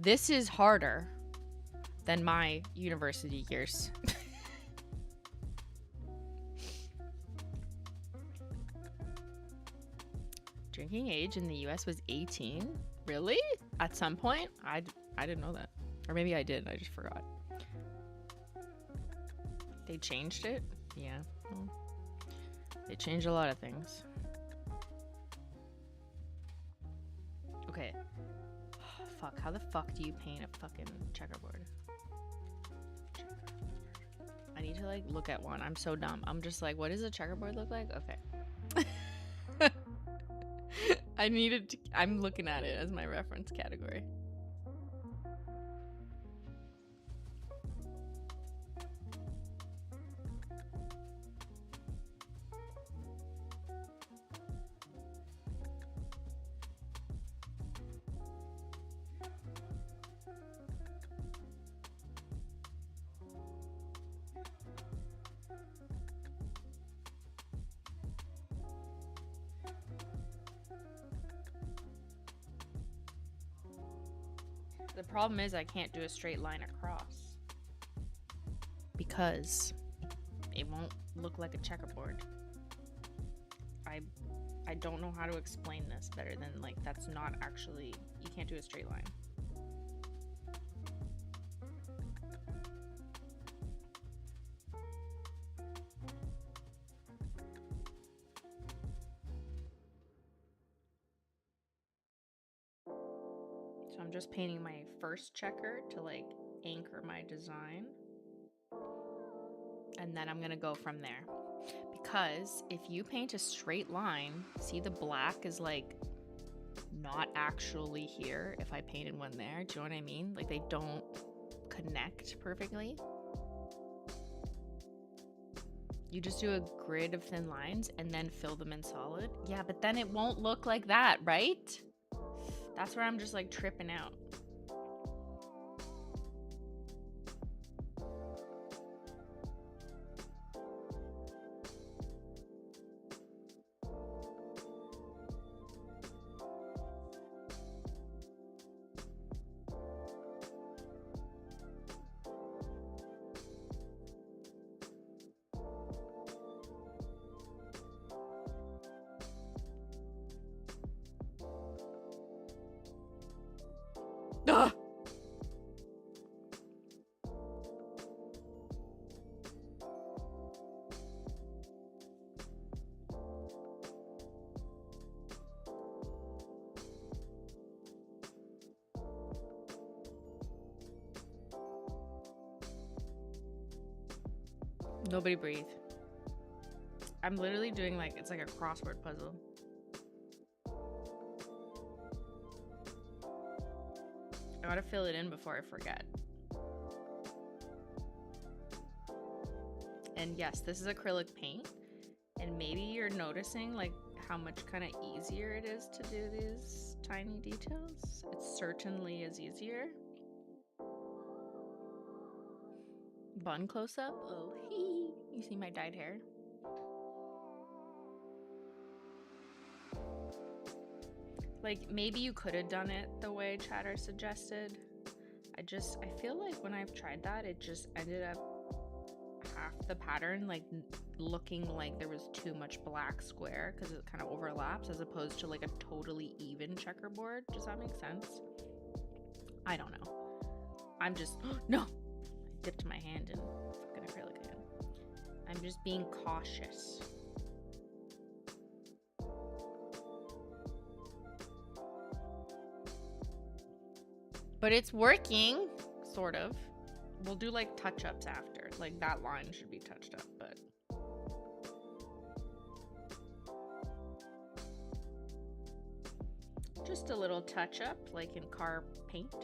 is harder than my university years. Drinking age in the US was 18? Really? At some point? I didn't know that. Or maybe I did, I just forgot. They changed it? Yeah. Well, they changed a lot of things. Okay. Oh, fuck, how the fuck do you paint a fucking checkerboard? I need to like look at one. I'm so dumb. I'm just like, what does a checkerboard look like? Okay. I'm looking at it as my reference category. The problem is I can't do a straight line across because it won't look like a checkerboard. I don't know how to explain this better than like, that's not actually, you can't do a straight line. So I'm just painting my first checker to like anchor my design. And then I'm gonna go from there. Because if you paint a straight line, see the black is like not actually here if I painted one there. Do you know what I mean? Like they don't connect perfectly. You just do a grid of thin lines and then fill them in solid. Yeah, but then it won't look like that, right? That's where I'm just like tripping out. Ugh. Nobody breathe. I'm literally doing like, it's like a crossword puzzle. I gotta fill it in before I forget. And yes, this is acrylic paint. And maybe you're noticing like how much kind of easier it is to do these tiny details. It certainly is easier. Bun close up. Oh, hee. You see my dyed hair? Like, maybe you could have done it the way Chatter suggested. I feel like when I've tried that, it just ended up half the pattern, like, looking like there was too much black square because it kind of overlaps as opposed to, like, a totally even checkerboard. Does that make sense? I don't know. I'm just, no! I dipped my hand in fucking acrylic again. I'm just being cautious. But it's working, sort of. We'll do like touch-ups after. Like that line should be touched up, but just a little touch-up, like in car paint.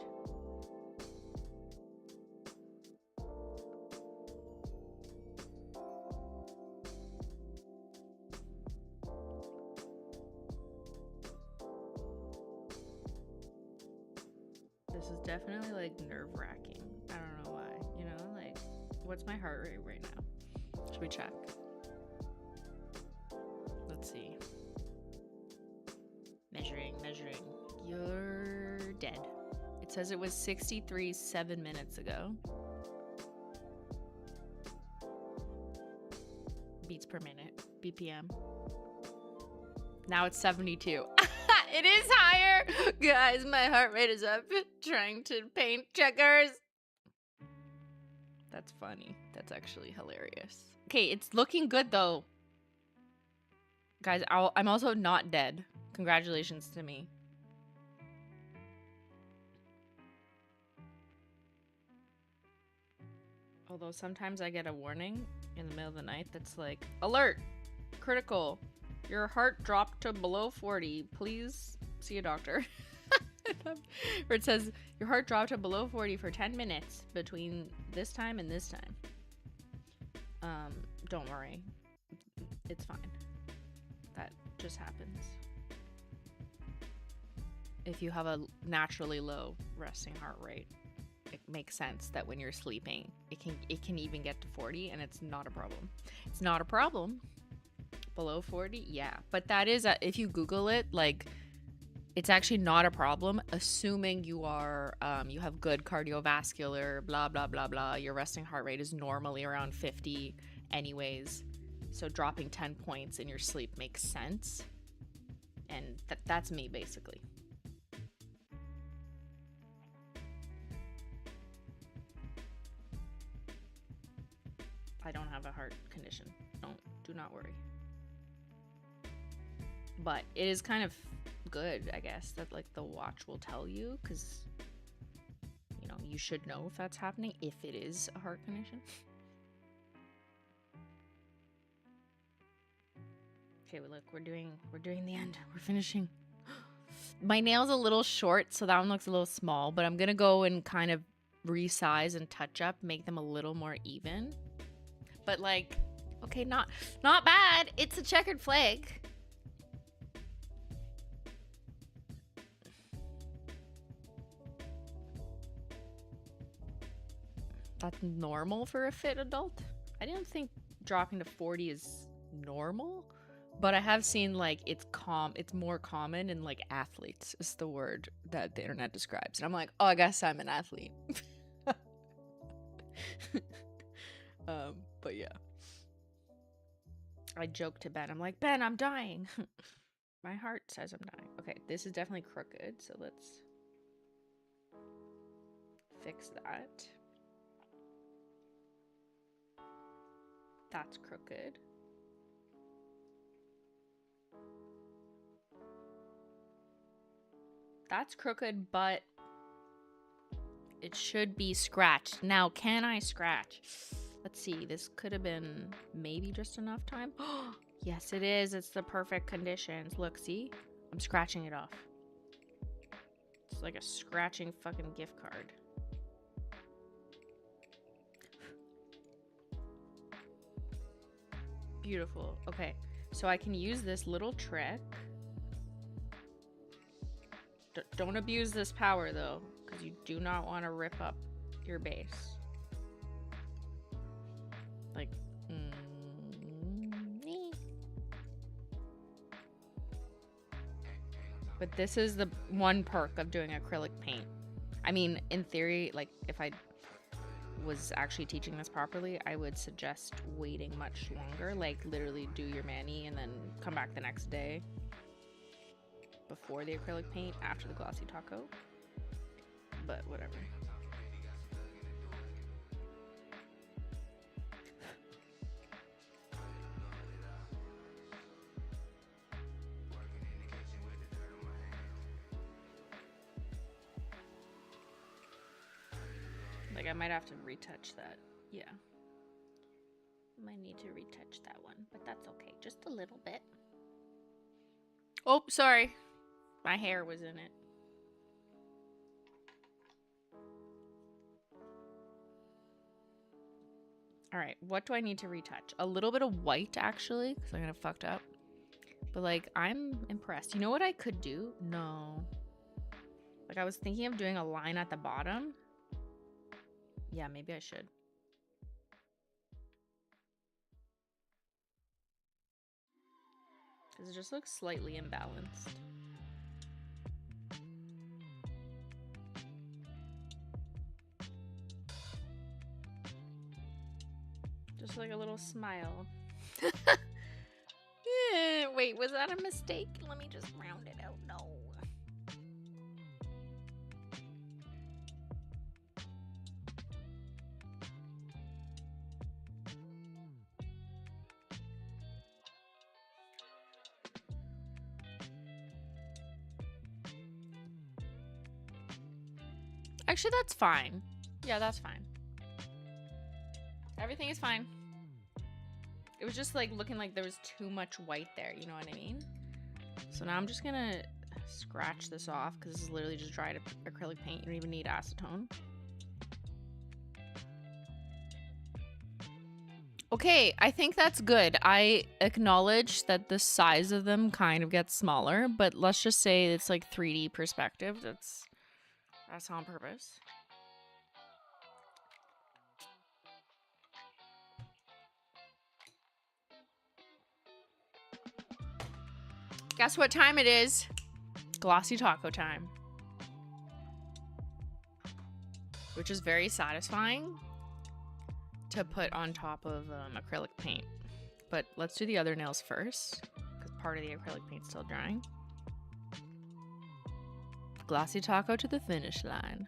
This is definitely like nerve-wracking. I don't know why, you know, like what's my heart rate right now? Should we check? Let's see. Measuring. You're dead. It says it was 63 7 minutes ago. Beats per minute, BPM. Now it's 72. It is higher. Guys, my heart rate is up trying to paint checkers. That's funny. That's actually hilarious. Okay, it's looking good though. Guys, I'm also not dead. Congratulations to me. Although sometimes I get a warning in the middle of the night that's like, alert, critical. Your heart dropped to below 40. Please see a doctor. Where it says, your heart dropped to below 40 for 10 minutes between this time and this time. Don't worry. It's fine. That just happens. If you have a naturally low resting heart rate, it makes sense that when you're sleeping, it can even get to 40 and it's not a problem. It's not a problem. Below 40, yeah, but that is if you Google it, like it's actually not a problem, assuming you are you have good cardiovascular, blah blah blah blah. Your resting heart rate is normally around 50 anyways, so dropping 10 points in your sleep makes sense, and that's me basically. I don't have a heart condition. Do not worry. But it is kind of good, I guess, that like the watch will tell you, because you know, you should know if that's happening, if it is a heart condition. Okay, well, look, we're doing the end. We're finishing. My nail's a little short, so that one looks a little small, but I'm gonna go and kind of resize and touch up, make them a little more even. But like, okay, not bad. It's a checkered flag. That's normal for a fit adult. I didn't think dropping to 40 is normal, but I have seen like it's more common in like athletes is the word that the internet describes. And I'm like, oh, I guess I'm an athlete. But yeah. I joke to Ben. I'm like, Ben, I'm dying. My heart says I'm dying. Okay, this is definitely crooked, so let's fix that. That's crooked. That's crooked, but it should be scratched. Now, can I scratch? Let's see. This could have been maybe just enough time. Yes, it is. It's the perfect conditions. Look, see? I'm scratching it off. It's like a scratching fucking gift card. Beautiful. Okay, so I can use this little trick. Don't abuse this power though, because you do not want to rip up your base. Like, but this is the one perk of doing acrylic paint. I mean, in theory, like if I was actually teaching this properly, I would suggest waiting much longer, like literally do your mani and then come back the next day before the acrylic paint after the Glossy Taco, but whatever. Like I might have to retouch that. Yeah. Might need to retouch that one, but that's okay. Just a little bit. Oh, sorry. My hair was in it. All right, what do I need to retouch? A little bit of white, actually, because I'm gonna fucked up. But like, I'm impressed. You know what I could do? No. Like I was thinking of doing a line at the bottom. Yeah, maybe I should. Because it just looks slightly imbalanced. Just like a little smile. Yeah, wait, was that a mistake? Let me just round it out. No. Actually, that's fine. Yeah, that's fine. Everything is fine. It was just like looking like there was too much white there, you know what I mean? So now I'm just gonna scratch this off because this is literally just dried acrylic paint. You don't even need acetone. Okay, I think that's good. I acknowledge that the size of them kind of gets smaller, but let's just say it's like 3D perspective. That's on purpose. Guess what time it is? Glossy Taco time. Which is very satisfying to put on top of acrylic paint. But let's do the other nails first, because part of the acrylic paint's still drying. Glossy Taco to the finish line.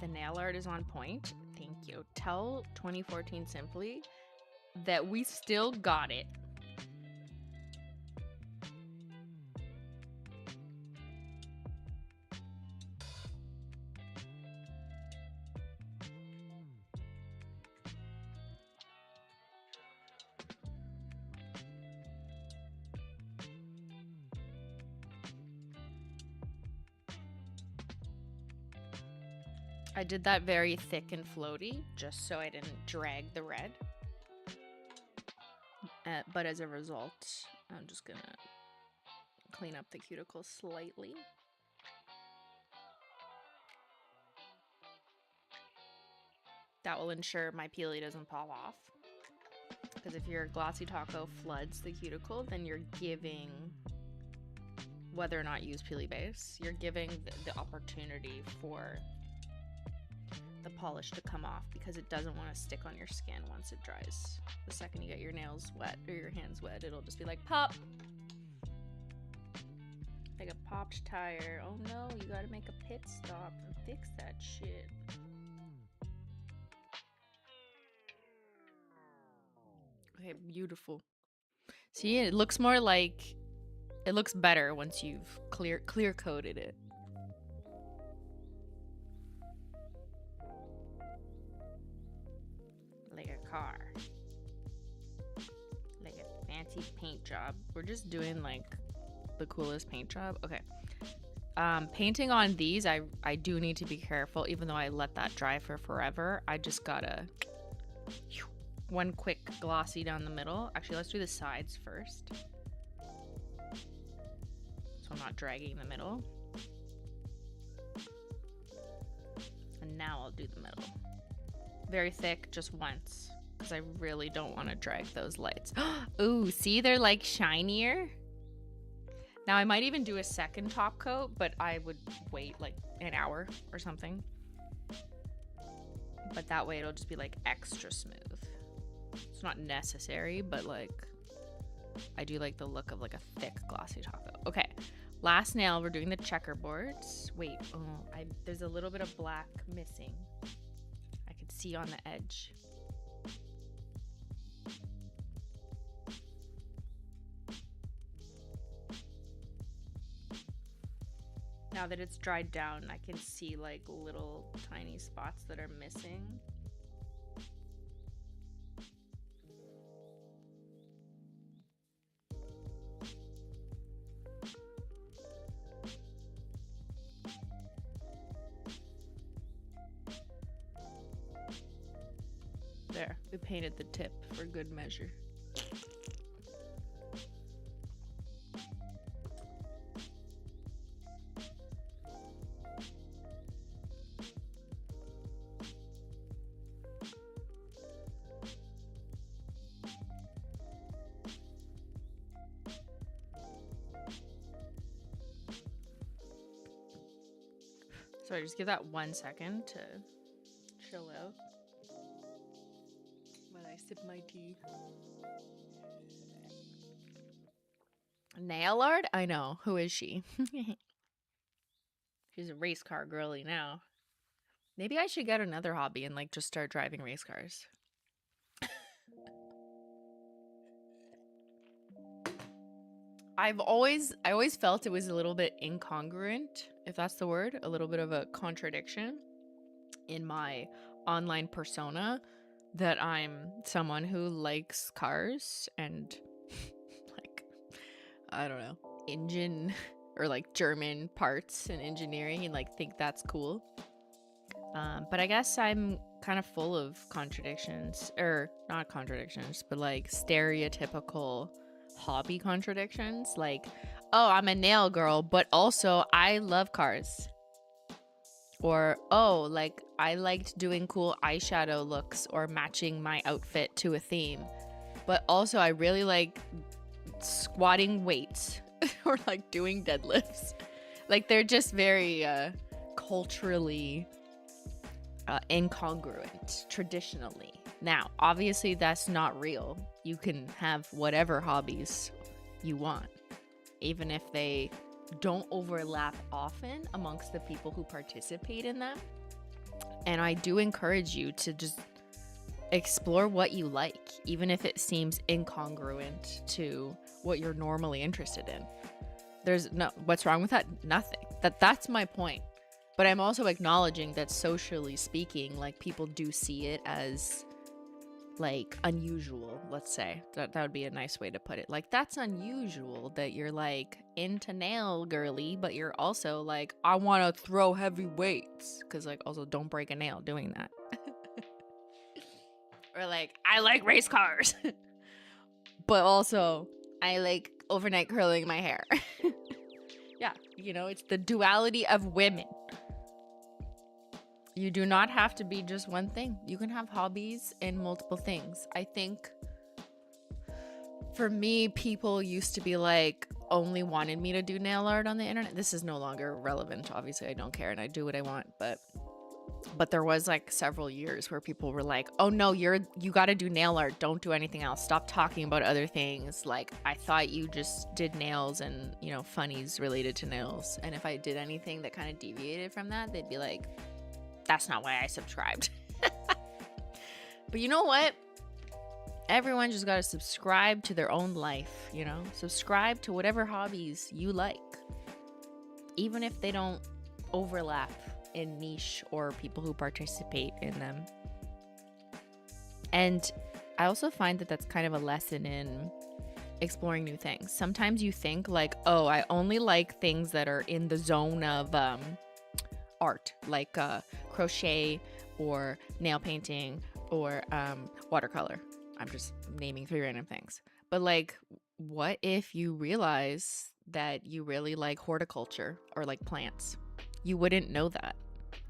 The nail art is on point. Thank you. Tell 2014 Simply that we still got it. I did that very thick and floaty just so I didn't drag the red. But as a result, I'm just gonna clean up the cuticle slightly. That will ensure my peely doesn't fall off. Because if your Glossy Taco floods the cuticle, then you're giving, whether or not you use peely base, you're giving the opportunity for the polish to come off because it doesn't want to stick on your skin once it dries. The second you get your nails wet or your hands wet, it'll just be like pop. like a popped tire. Oh no, you gotta make a pit stop and fix that shit. Okay, beautiful. See, it looks more like, it looks better once you've clear coated it. Like a car. Like a fancy paint job. We're just doing like the coolest paint job. Okay. Painting on these, I do need to be careful, even though I let that dry for forever. I just gotta one quick glossy down the middle. Actually, let's do the sides first, so I'm not dragging the middle. And now I'll do the middle. Very thick, just once, because I really don't want to drag those lights. Ooh, see, they're like shinier. Now I might even do a second top coat, but I would wait like an hour or something. But that way it'll just be like extra smooth. It's not necessary, but like I do like the look of like a thick glossy top coat. Okay, last nail, we're doing the checkerboards. Wait, oh, there's a little bit of black missing. I could see on the edge. Now that it's dried down, I can see like little tiny spots that are missing. There, we painted the tip for good measure. Sorry, just give that 1 second to chill out while I sip my tea. Nail art? I know. Who is she? She's a race car girly now. Maybe I should get another hobby and like just start driving race cars. I always felt it was a little bit incongruent, if that's the word, a little bit of a contradiction in my online persona, that I'm someone who likes cars and like, I don't know, engine or like German parts and engineering, and like think that's cool. But I guess I'm kind of full of contradictions, or not contradictions, but like stereotypical hobby contradictions. Like, oh, I'm a nail girl, but also I love cars. Or, oh, like I liked doing cool eyeshadow looks or matching my outfit to a theme, but also I really like squatting weights or like doing deadlifts. Like they're just very culturally incongruent traditionally. Now, obviously that's not real. You can have whatever hobbies you want, even if they don't overlap often amongst the people who participate in them. And I do encourage you to just explore what you like, even if it seems incongruent to what you're normally interested in. There's no, what's wrong with that? Nothing. That's my point. But I'm also acknowledging that socially speaking, like people do see it as like unusual, let's say. That would be a nice way to put it. Like, that's unusual that you're like into nail girly, but you're also like, I want to throw heavy weights. Because like, also don't break a nail doing that. Or like, I like race cars. But also, I like overnight curling my hair. Yeah, you know, it's the duality of women. You do not have to be just one thing. You can have hobbies in multiple things. I think for me, people used to be like, only wanted me to do nail art on the internet. This is no longer relevant. Obviously, I don't care and I do what I want. But But there was like several years where people were like, oh no, you got to do nail art. Don't do anything else. Stop talking about other things. Like, I thought you just did nails and, you know, funnies related to nails. And if I did anything that kind of deviated from that, they'd be like, that's not why I subscribed. But you know what? Everyone just got to subscribe to their own life, you know? Subscribe to whatever hobbies you like, even if they don't overlap in niche or people who participate in them. And I also find that that's kind of a lesson in exploring new things. Sometimes you think like, oh, I only like things that are in the zone of art, like crochet or nail painting or watercolor. I'm just naming 3 random things. But like, what if you realize that you really like horticulture or like plants? You wouldn't know that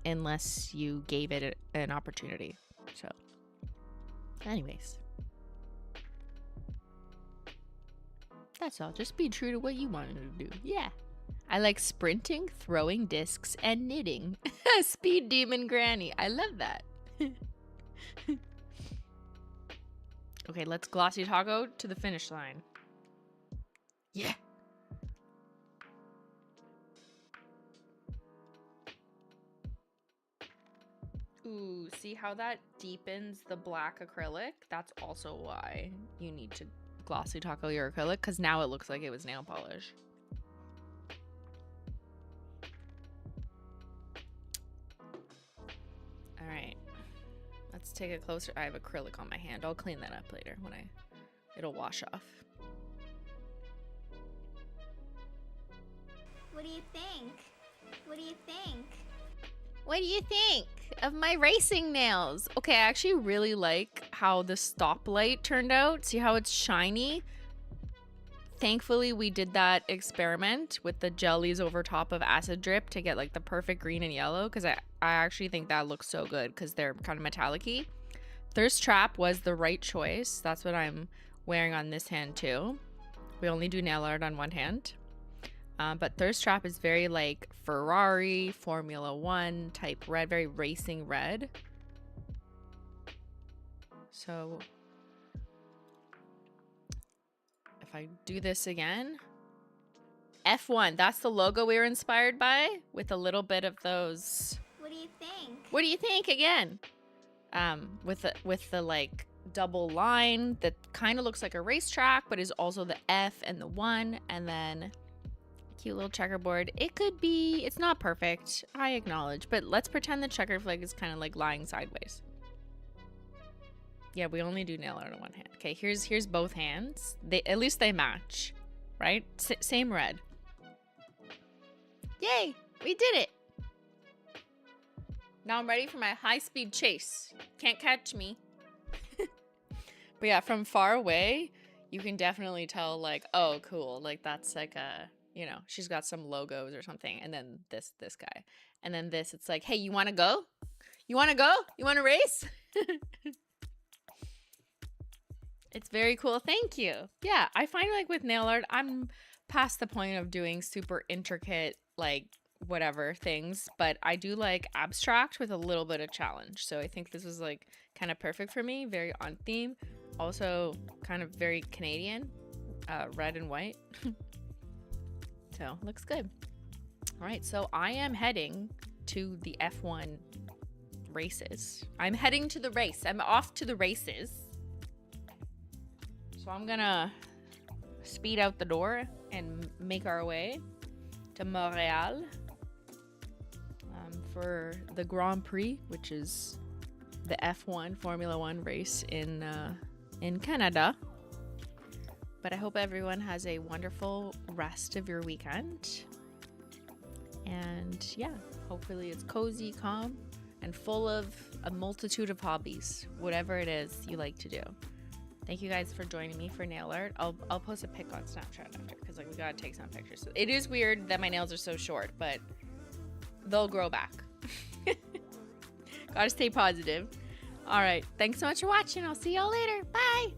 unless you gave it an opportunity. So, anyways, that's all. Just be true to what you wanted to do. Yeah. I like sprinting, throwing discs, and knitting. Speed Demon Granny. I love that. Okay, let's Glossy Taco to the finish line. Yeah. Ooh, see how that deepens the black acrylic? That's also why you need to Glossy Taco your acrylic, because now it looks like it was nail polish. All right, let's take a closer. I have acrylic on my hand. I'll clean that up later when it'll wash off. What do you think? What do you think? What do you think of my racing nails? Okay, I actually really like how the stoplight turned out. See how it's shiny? Thankfully, we did that experiment with the jellies over top of acid drip to get like the perfect green and yellow, because I actually think that looks so good because they're kind of metallic-y. Thirst Trap was the right choice. That's what I'm wearing on this hand too. We only do nail art on one hand. But Thirst Trap is very like Ferrari, Formula One type red, very racing red. So if I do this again, F1, that's the logo we were inspired by, with a little bit of those. What do you think? What do you think again? With the like double line that kind of looks like a racetrack, but is also the F and the 1, and then cute little checkerboard. It could be, it's not perfect, I acknowledge, but let's pretend the checker flag is kind of like lying sideways. Yeah, we only do nail art on one hand. Okay, here's both hands. At least they match, right? Same red. Yay, we did it. Now I'm ready for my high-speed chase. Can't catch me. But yeah, from far away, you can definitely tell like, oh, cool. Like that's like a, you know, she's got some logos or something. And then this guy. And then this, it's like, hey, you want to go? You want to go? You want to race? It's very cool. Thank you. Yeah, I find like with nail art, I'm past the point of doing super intricate, like whatever things, but I do like abstract with a little bit of challenge. So I think this was like kind of perfect for me. Very on theme. Also kind of very Canadian, red and white. So looks good. All right, so I am heading to the F1 races. I'm heading to the race. I'm off to the races. So I'm gonna speed out the door and make our way to Montréal for the Grand Prix, which is the F1 Formula One race in Canada. But I hope everyone has a wonderful rest of your weekend. And yeah, hopefully it's cozy, calm, and full of a multitude of hobbies, whatever it is you like to do. Thank you guys for joining me for nail art. I'll post a pic on Snapchat after, because like we gotta take some pictures. So it is weird that my nails are so short, but they'll grow back. Gotta stay positive. All right, thanks so much for watching. I'll see y'all later. Bye.